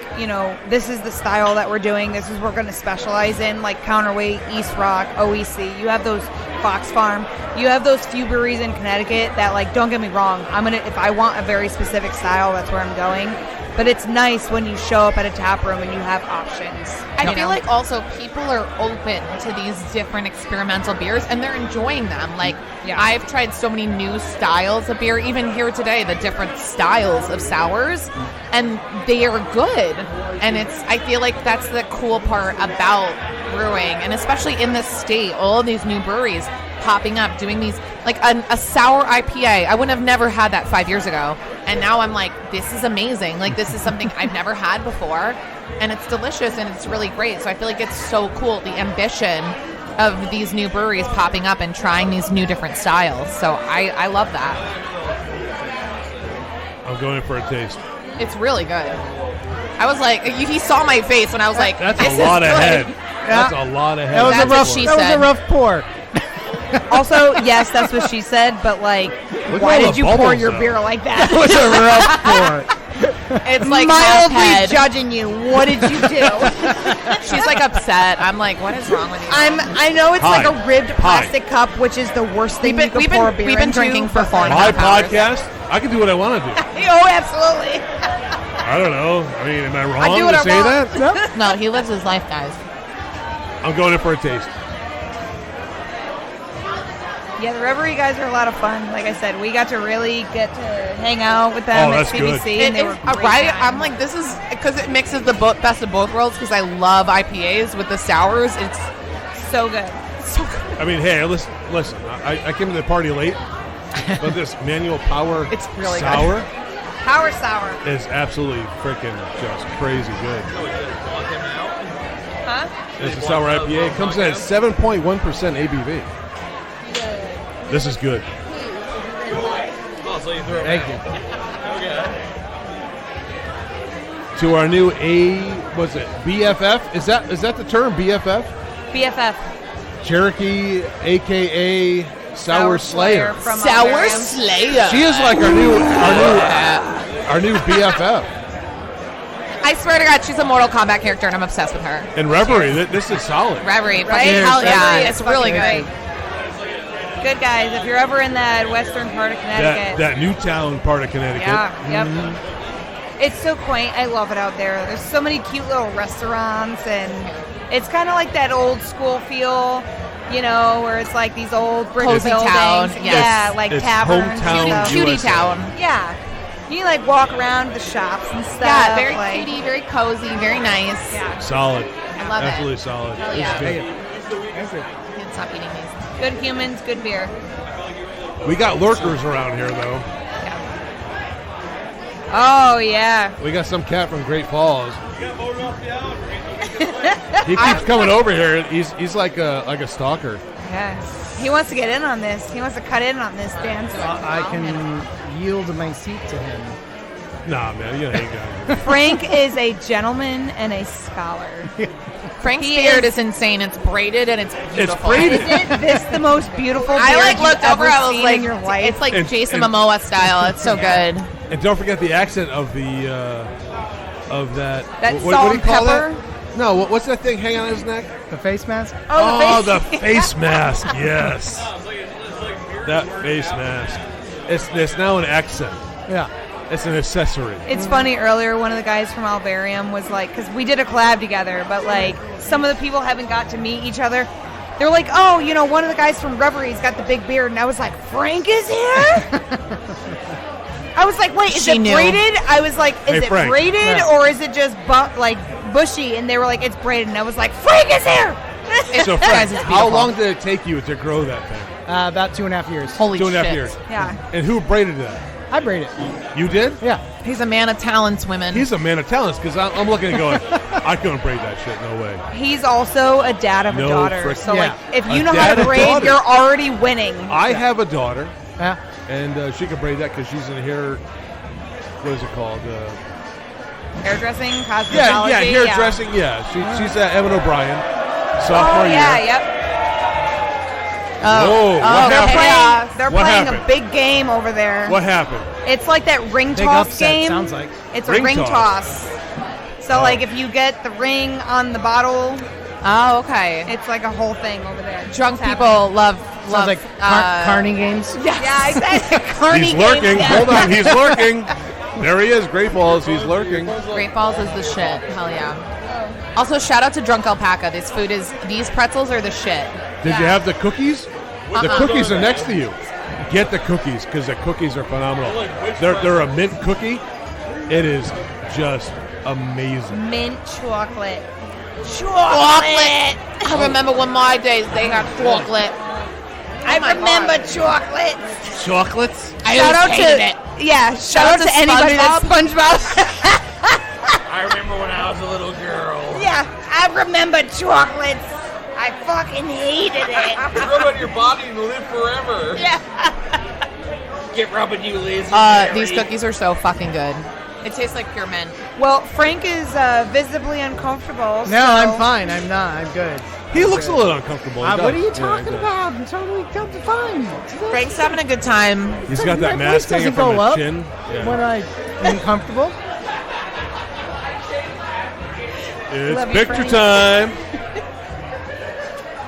this is the style that we're doing. This is what we're going to specialize in, like Counterweight, East Rock, OEC. You have those Fox Farm. You have those few breweries in Connecticut that, like, don't get me wrong. If I want a very specific style, that's where I'm going. But it's nice when you show up at a tap room and you have options. I feel like also people are open to these different experimental beers and they're enjoying them. Like, I've tried so many new styles of beer, even here today, the different styles of sours, and they are good. And I feel like that's the cool part about brewing, and especially in this state, all of these new breweries popping up, doing these, like a sour IPA. I wouldn't have never had that 5 years ago. And now I'm like, this is amazing. Like, this is something I've never had before. And it's delicious and it's really great. So I feel like it's so cool, the ambition of these new breweries popping up and trying these new different styles. So I love that. I'm going for a taste. It's really good. I was like, he saw my face when I was like, that's this a lot is of good. head. That's a lot of head. That was That's a rough pour. Also, yes, that's what she said, but like, Look why at all did the you pour bubbles, your though. beer like that? It was a rough pour. It's like half mildly head. judging you. What did you do? She's like upset. I'm like, what is wrong with you? I know it's Hi. like a ribbed Hi. plastic cup, which is the worst thing you can pour a beer we've been into, drinking for but, 4 and a My half hours. podcast, I can do what I want to do. Oh, absolutely. I don't know. I mean, am I I wrong do what to I say want. that? No, he lives his life, guys. I'm going in for a taste. Yeah, the Reverie guys are a lot of fun. Like I said, we got to really get to hang out with them Oh, at that's CBC, good. and they were great right. time. I'm like, this is because it mixes the best of both worlds. Because I love IPAs with the sours. It's so good. so good. I mean, hey, listen. I came to the party late, but this manual power It's really good. sour Power sour. is absolutely freaking just crazy good. Huh? It's a sour IPA. It comes in at 7.1% ABV. This is good. Thank you. To our new BFF? Is that the term, BFF? BFF. Cherokee, a.k.a. Sour Slayer. from Sour Alvarium. Slayer. She is like our new BFF. I swear to God, she's a Mortal Kombat character, and I'm obsessed with her. And Reverie, this is solid. Reverie, Right? fucking hell yeah, Reverie is it's really fucking good. Good guys, if you're ever in that western part of Connecticut. That Newtown part of Connecticut. Yeah, yep. It's so quaint. I love it out there. There's so many cute little restaurants, and it's kind of like that old school feel, where it's like these old brick Cozy buildings. town, Yeah, It's- like it's taverns. hometown and stuff. Cutie USA. town. Yeah. You can like walk around the shops and stuff. Yeah, very like, cutie, very cozy, very nice. Yeah. Solid. I love Absolutely it. solid. Hell This is yeah. good. Can't stop eating these. Good humans, good beer. We got lurkers around here, though. Oh yeah. We got some cat from Great Falls. He keeps coming over here. He's like a stalker. Yeah. He wants to get in on this. He wants to cut in on this dance. I can yield my seat to him. Nah, man, you ain't got it. Frank is a gentleman and a scholar. Frank's He beard is- is insane. It's braided and it's beautiful. braided. Isn't this the most beautiful beard I like you've looked over. ever I was seen like, in your life? it's like And- Jason and- Momoa style. It's so good. And don't forget the accent of the of that. That what salt do you call and pepper? that? No, what's that thing hanging on his neck? The face mask? Oh, the face mask. Yes, that face mask. It's now an accent. Yeah. It's an accessory. It's funny, earlier one of the guys from Alvarium was like, because we did a collab together, but like some of the people haven't got to meet each other. They're like, oh, one of the guys from Reverie's got the big beard. And I was like, Frank is here? I was like, wait, is She it knew. braided? I was like, is Hey, it Frank. braided Yeah. or is it just bushy? And they were like, it's braided. And I was like, Frank is here. So, Guys, Frank, it's how beautiful. long did it take you to grow that thing? About 2.5 years. Holy 2.5 shit. years. Yeah. And who braided that? I braid it. You did? Yeah. He's a man of talents, women. He's a man of talents because I'm looking and going, I couldn't braid that shit. No way. He's also a dad of a No daughter. frick- So, Yeah. like, if A you know how dad to of braid, daughter. you're already winning. I have a daughter, Yeah. and she can braid that because she's in hair. What is it called? Hairdressing, cosmetology. Yeah, hairdressing. Yeah, she's at Evan O'Brien, sophomore Oh, yeah, year. yep. Whoa, what happened? They're What playing happened? a big game over there. What happened? It's like that ring Big toss upset, game. sounds like. It's Ring a ring toss. toss. So, like, if you get the ring on the bottle, Oh, okay. it's like a whole thing over there. Drunk It's people love Sounds like carny games. Yeah, exactly. Carny He's lurking. games, yeah. Hold on, he's lurking. There he is, Great Falls. He's lurking. Great Falls is the shit. Hell yeah. Also, shout out to Drunk Alpaca. These pretzels are the shit. Did you have the cookies? The Uh-uh. cookies are next to you. Get the cookies because the cookies are phenomenal. They're a mint cookie. It is just amazing. Mint chocolate. Chocolate. I remember when my days they had chocolate. I my remember God. chocolates. Chocolates? I Shout always out hated to it. yeah. Shout out to anybody that's SpongeBob. I remember when I was a little girl. Yeah, I remember chocolates. I fucking hated it. Rub on your body and live forever. Yeah. Get rubbing you, lazy. These cookies are so fucking good. It tastes like pure mint. Well, Frank is visibly uncomfortable. No, I'm fine. I'm not. I'm good. He looks a little uncomfortable. He What does. are you Yeah, talking he does. about? I'm totally fine. Frank's having a good time. He's got that My mask voice hanging doesn't from go his up chin. Yeah. when I'm uncomfortable. It's Love you, picture Frank. time.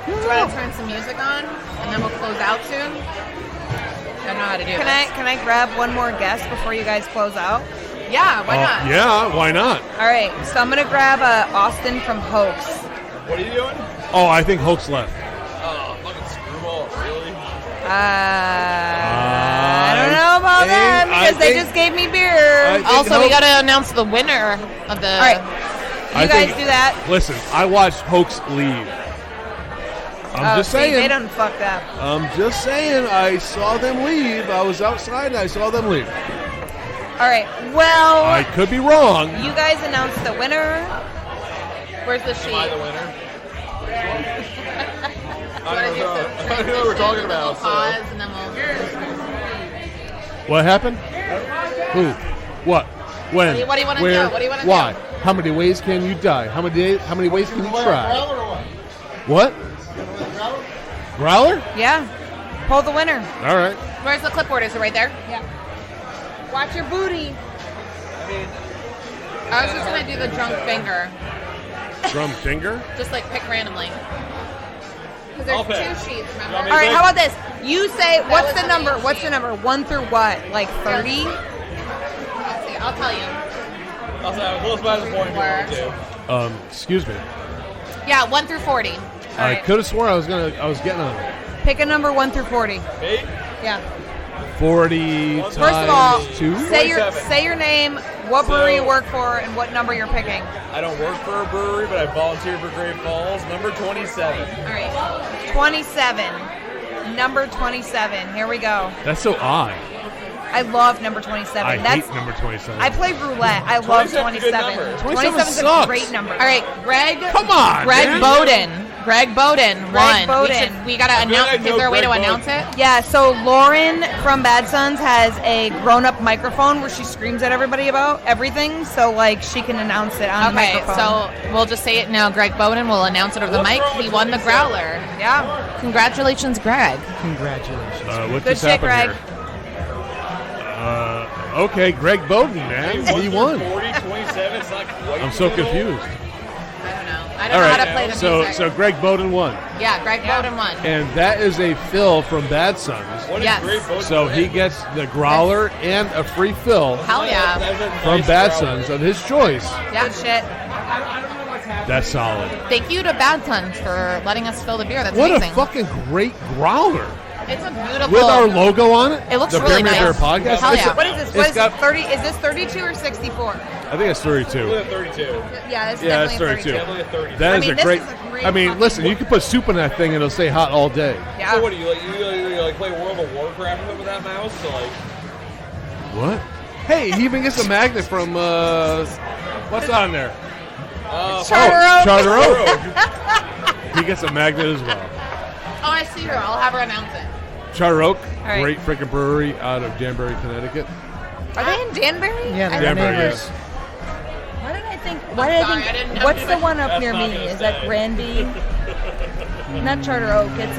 Do you want to turn some music on, and then we'll close out soon? I don't know how to do Can I grab one more guest before you guys close out? Yeah, why not? Yeah, why not? All right, so I'm gonna grab Austin from Hoax. What are you doing? Oh, I think Hoax left. Oh, fucking screwball, really? I don't know about that because they just gave me beer. I think Also, we Hoax- got to announce the winner of the. All right, I you guys think- do that. Listen, I watched Hoax leave. I'm just See, they saying. done fucked up. I'm just saying. I saw them leave. I was outside and I saw them leave. All right, well, I could be wrong. you guys announced the winner. Where's the sheet? Am I the winner? I don't know. I don't know what we're talking about, so. Pause, and then we'll. What happened? Who? What? When? What do you wanna Where? do? What do you wanna Why? do? How many ways can you die? How many ways can you try? What? Growler? Yeah, pull the winner. All right. Where's the clipboard? Is it right there? Yeah. Watch your booty. I was just gonna do the drunk finger, Drum finger? just like pick randomly. Because I'll there's pick. two sheets. You Remember? want me All right, how about this? You say what's was the the number? main What's sheet. the number? 1 through what? Like 30? Let's see. I'll tell you. I'll say, close by this point if you want me to. Excuse me. Yeah, 1 through 40. I right. could have sworn I was getting on Pick a number 1 through 40. 8? Yeah. 40 First of all, times 2. say your 27. name, what brewery you So- work for, and what number you're picking. I don't work for a brewery, but I volunteer for Great Falls. Number 27. All right. 27. Number 27. Here we go. That's so odd. I love number 27. I That's hate number 27. I play roulette. I love 27 's a good 27. number. 27 is a sucks. great number. All right, Greg. Come on, Greg man. Bowden. Greg Bowden won. Bowden. We gotta feel announce. like I Is know there a way to Greg announce Bowden. it? Yeah, so Lauren from Bad Sons has a grown-up microphone where she screams at everybody about everything, so like she can announce it on the Okay, microphone. so we'll just say it now. Greg Bowden will announce it over the What's mic. wrong He with won the 27? Growler. yeah, Congratulations, Greg. Congratulations. What good just shit, happened Greg. here? Okay, Greg Bowden, man. He won. 40, 27, it's not quite I'm so the middle. confused. I don't know. I All don't know how to right, play the so music. Greg Bowden won. Yeah, Greg Bowden won. And that is a fill from Bad Sons. What is Yes. Great Falls? So he gets the Growler and a free fill Hell yeah. from Bad Sons of his choice. Yeah. Good shit. That's solid. Thank you to Bad Sons for letting us fill the beer. That's What amazing. a fucking great Growler. It's a beautiful. With our logo on it. It looks the really Beer nice. Podcast. Hell yeah. What is this? It's What is got- it? 30? Is this 32 or 64? I think it's 32. 32. Yeah, it's Yeah, it's definitely 32. Definitely a 32. That is I mean, a this great. is a great I mean, fucking- listen, you can put soup in that thing and it'll stay hot all day. Yeah. So what do you like play World of Warcraft with that mouse? So like, What? Hey, he even gets a magnet from what's on there? Charter Oak. He gets a magnet as well. Oh, I see her. I'll have her announce it. Charter Oak, right. great freaking brewery out of Danbury, Connecticut. Are they in Danbury? Yeah, they're Danbury, neighbors. Why did I think? sorry, I didn't know What's you the were- one up That's near not me? gonna Is that stay. Granby? Not Charter Oak. It's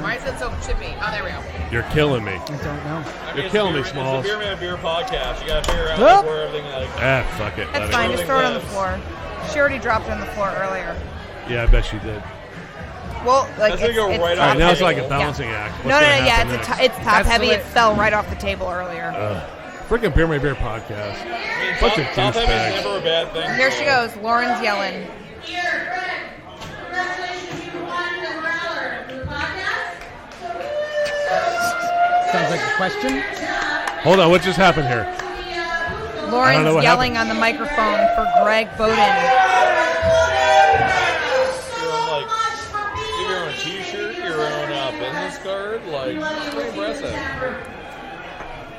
Why is it so chippy? Oh, there we go. You're killing me. I don't know. You're killing me, Smalls. It's a Beer Man Beer podcast. You gotta figure out Well. where everything like. Ah, fuck it. Let That's it fine. go. Just throw it on the floor. She already dropped it on the floor earlier. Yeah, I bet she did. Well, like That's gonna go right All right, off now the it's like a table. balancing act. What's No, gonna yeah, happen it's next? it's top That's heavy. the It way- fell right off the table earlier. Freaking Beer My Beer podcast. I mean, Bunch of top heavy douchebags. is never a bad thing. Here she goes. Lauren's yelling. Sounds like a question. Hold on, what just happened here? Lauren's what yelling on the microphone for Greg Bowden. Your own, like, you have your own T-shirt, your own business card. Like, it's pretty impressive.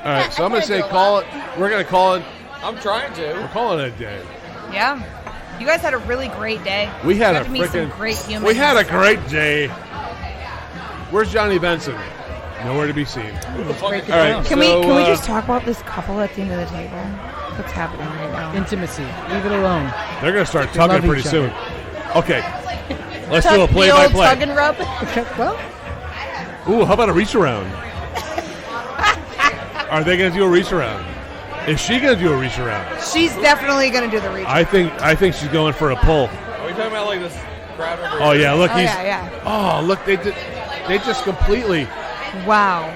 All right, so I'm gonna say call it. We're gonna call it. I'm trying We're to. calling it a day. Yeah. You guys had a really great day. We had Got a to meet some freaking. great humans. We had a great day. Where's Johnny Benson? Nowhere to be seen. All right, Can we so, just talk about this couple at the end of the table? What's happening right now? Intimacy. Leave it alone. They're gonna start They love tugging pretty each soon. other. Okay, let's do a The old tug play-by-play. and rub. Well, Ooh, how about a reach around? Are they gonna do a reach around? Is she gonna do a reach around? She's definitely going to do the reach. I think she's going for a pull. Are we talking about like this crowd over Oh here? yeah, look, Oh, he's. yeah. Oh look, they just completely. Wow.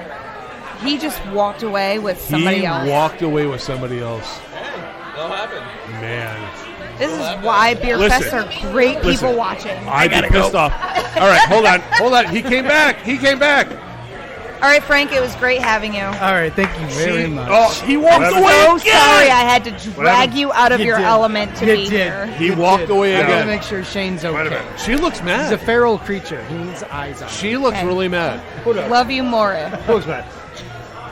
He just walked away with somebody He else. walked away with somebody else. Hey, that'll happen. Man, This is why beer Listen. fests are great people Listen. watching. I'd be pissed off. All right, hold on. He came back. All right, Frank, it was great having you. all right. Thank you very much. Oh, he walked away So again. sorry I had to drag you out of You your did. element to You be did. here. He You walked did. away I gotta again. make sure Shane's okay. She looks He's a mad. feral creature. He needs eyes on. She looks Okay. really mad. Love you more. Who's mad?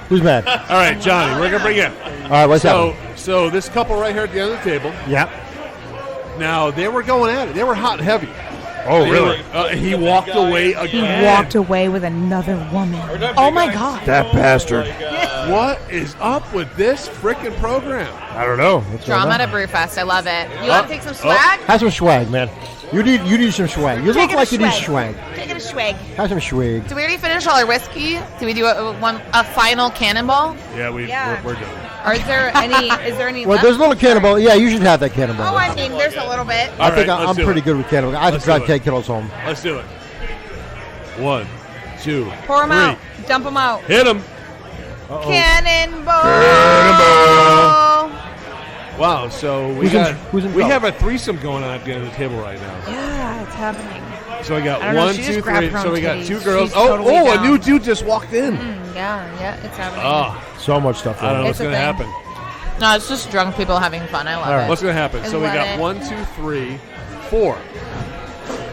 Who's mad? All All right, Johnny, we're gonna bring you in. right, what's happening? So this couple right here at the end of the table. Yeah. Now they were going at it. They were hot and heavy. Oh, They really? were- he walked away He again. walked away with another woman. We're talking Oh big my guys, God. That bastard. Like, What is up with this freaking program? I don't know. What's going Drama on? at a brew fest. I love it. You want to take some swag? Have some swag, man. You need some swag. You look Taking a like you need swag. swag. Taking a swag. Have some swag. Did we already finish all our whiskey? Did we do a final cannonball? Yeah, Yeah. we're done. Or is there any? Is there any? Well, left? there's a little cannonball. Yeah, you should have that cannonball. Oh, I mean, there's a little bit. All I think right, let's I'm do pretty it. good with cannonballs. I have Let's to drive do it. 10 kilos home. Let's do it. 1, 2, Pour them 3. out. Dump them out. Hit him. Cannonball. Wow, so we Who's in- got who's in we trouble? have a threesome going on at the end of the table right now. Yeah, it's happening. So we got I don't know, 1, she 2, just grabbed 3. her So own we got titties. 2 girls. She's Oh, totally a down. new dude just walked in. Yeah, it's happening. Oh, So much stuff. I don't know It's what's a going to thing. happen. No, it's just drunk people having fun. I love All right. it. What's going to happen? I So we love got it. 1, 2, 3, 4.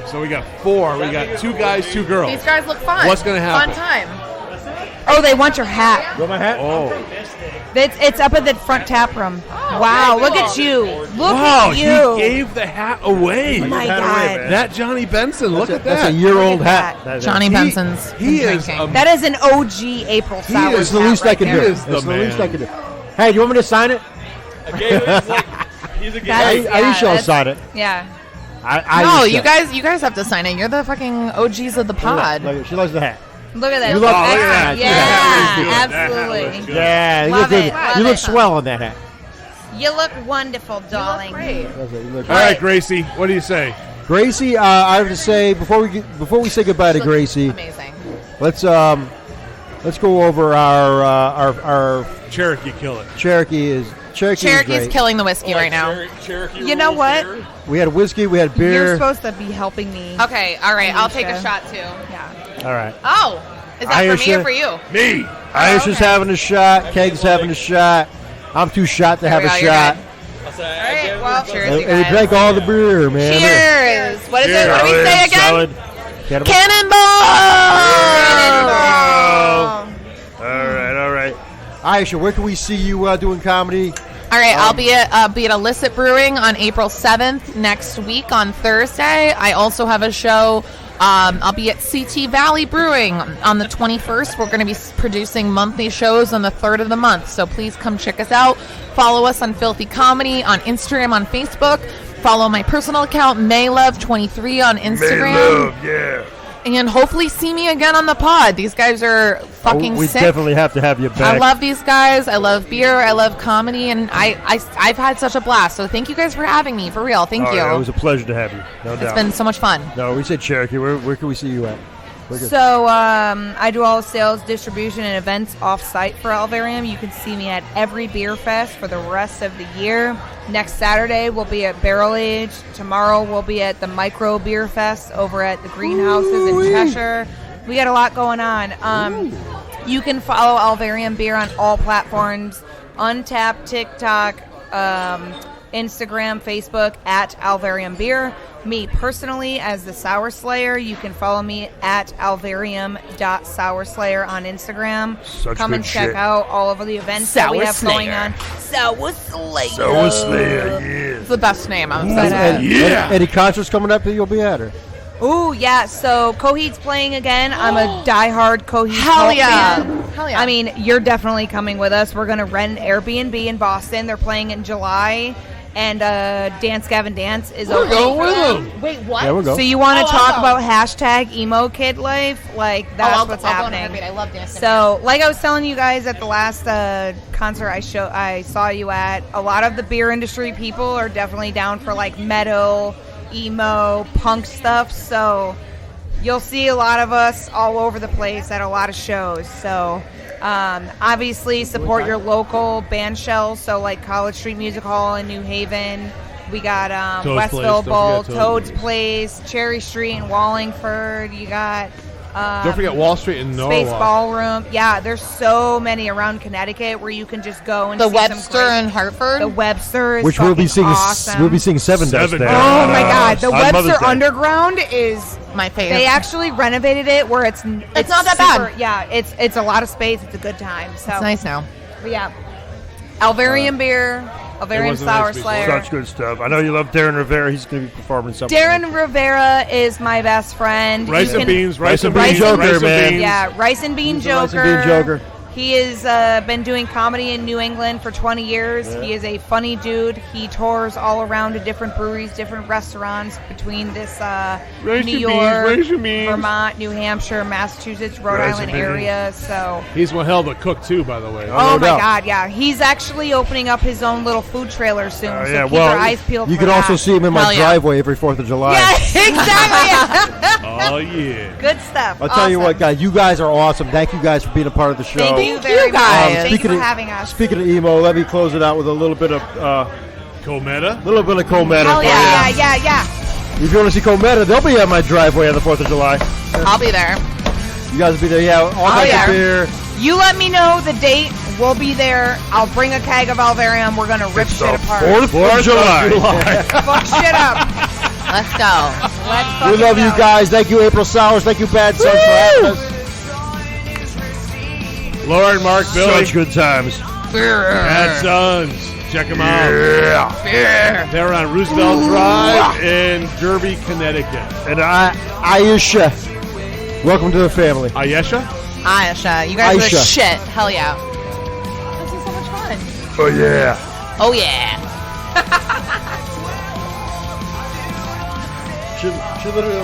So we got 4. We got 2 guys, 2 girls. These guys look fun. What's gonna happen? Fun time. Oh, they want your hat. Got my hat? Oh, It's up at the front tap room. Wow, look at you. Look wow! at you. He gave the hat away. Oh my Hat away, God. man. That Johnny Benson. Look at That's that. a year-old Look at hat. that. That is- Johnny Benson's He been is drinking. That is an OG April He sour. is It's the hat least I right can there. do. He It's is the the least I man. can do. Hey, do you want me to sign it? he's a good That's- guy. Ayesheh will sign it. Yeah. No, you guys have to sign it. You're the fucking OGs of the pod. She loves the hat. Look at that. You look- Look oh, at look that. at that. Yeah, That hat absolutely. looks good. Yeah, you Love look good. it, love You look it. swell on that hat. You look wonderful, darling. You look All right, Gracie. What do you say? Gracie, I have to say before we say goodbye to Looks Gracie, Amazing. let's go over our Cherokee, kill it. Cherokee. Cherokie's great. killing the whiskey right now. Cherokee You know rules what? here. We had whiskey, we had You're beer. supposed to be helping me. Okay, all right. I'll take a Ayesheh. shot too. Yeah. All right. Oh, is that for me or Ayesheh? for you? Me. Ayeshe's having a shot. Keg's having a shot. I'm too shot to have we a go, you're shot. good. I'll say, All right, well, cheers, you And he guys. drank all the beer, man. Cheers. What is it? What do we say again? Solid. Cannonball! All right. Ayesheh, where can we see you doing comedy? All right, I'll be at Illicit Brewing on April 7th next week on Thursday. I also have a show. I'll be at CT Valley Brewing on the 21st. We're going to be producing monthly shows on the 3rd of the month, so please come check us out. Follow us on Filthy Comedy on Instagram, on Facebook. Follow my personal account, Maylove23 on Instagram. Yeah. And hopefully see me again on the pod. These guys are fucking We sick. definitely have to have you back. I love these guys. I love beer. I love comedy, and I've had such a blast. So thank you guys for having me. For real, thank you. It was a pleasure to have you. No doubt. It's been so much fun. No, we said Cherokee. Where can we see you at? So I do all the sales, distribution, and events off-site for Alvarium. You can see me at every beer fest for the rest of the year. Next Saturday, we'll be at Barrel Age. Tomorrow, we'll be at the Micro Beer Fest over at the Greenhouses in Cheshire. We got a lot going on. You can follow Alvarium Beer on all platforms, Untapped, TikTok, Instagram, Facebook, at Alvarium Beer. Me personally, as the Sour Slayer, you can follow me at alvarium.sourslayer on Instagram. Come and check out all of the events that we have going on. Sour Slayer. Sour Slayer, It's the best name. I'm But, excited. Any concerts coming up that you'll be at? Or? Ooh, yeah. So Coheed's playing again. I'm a diehard Coheed Hell cult yeah. fan. Hell yeah. I mean, you're definitely coming with us. We're going to rent an Airbnb in Boston. They're playing in July. And Dance Gavin Dance is opening. Go with them. Wait, what? Yeah, we'll go. So you want to talk I'll go. about hashtag emo kid life? Like, that's what's I'll go in a happening. heartbeat. I love dancing. So, like I was telling you guys at the last concert I saw you at, a lot of the beer industry people are definitely down for like metal, emo, punk stuff. So you'll see a lot of us all over the place at a lot of shows. So obviously support your local band shells. So like College Street Music Hall in New Haven. We got Toad's Westville Place. Bowl, Don't forget Toad's. Toad's Place, Cherry Street in Wallingford. You got Don't forget Wall Street in Space Norwalk. Ballroom. Yeah, there's so many around Connecticut where you can just go and the see some Webster great- in Hartford. The Webster is Which we'll be fucking seeing. awesome. We'll be seeing Seven Dust there. Oh my God, the on Mother's Webster Day. Underground is. My favorite. They actually renovated it where it's not that super- bad. Yeah, it's a lot of space. It's a good time. So It's nice now. But yeah, Alvarium beer, Alvarium was a Sour nice before. Slayer. Such good stuff. I know you love Darren Rivera. He's going to be performing something. Darren Rivera is my best friend. Rice You and can- beans, Rice and rice beans and Joker, rice and man. beans. Yeah, Rice and Bean He's a Joker. Rice and Bean Joker. He has been doing comedy in New England for 20 years. Yeah. He is a funny dude. He tours all around to different breweries, different restaurants between this Rice New and beans, York, rice and beans. Vermont, New Hampshire, Massachusetts, Rhode Rice Island and beans. area. So, He's one hell of a cook too, by the way. oh no my doubt. God, yeah. He's actually opening up his own little food trailer soon. So Yeah, keep well, your eyes peeled you for can also that. see him in my Hell yeah. driveway every 4th of July. Yeah, exactly. Oh yeah. Good stuff. I'll tell you what, Awesome. guys. You guys are awesome. Thank you guys for being a part of the show. Thank you Thank very you much. guys. Thank you for having us. Speaking of emo, let me close it out with a little bit of Cometa. Cometa. Hell for yeah, you. yeah. If you want to see Cometa, they'll be at my driveway on the 4th of July. I'll be there. You guys will be there. Yeah, all kinds yeah. of beer. You let me know the date. We'll be there. I'll bring a keg of Alvarium. We're gonna rip shit apart. 4th of July. Fuck shit up. Let's go. Let's We fucking love you go. guys. Thank you, April Sowers. Thank you, Bad Sons, for having us. Lauren, Mark, Billy. Such good times. Bad Sons. Check them out. Yeah. They're on Roosevelt Drive in Derby, Connecticut. And Ayesheh, welcome to the family. Ayesha? Ayesheh, you guys are the Ayesheh. shit. Hell yeah. This is so much fun. Oh, yeah. Oh yeah. She literally... You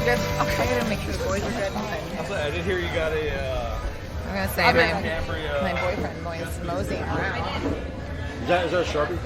guys, okay. I gotta make sure the boys are good. I did hear you got a. I'm gonna say my boyfriend, Mosey. Is that a Sharpie?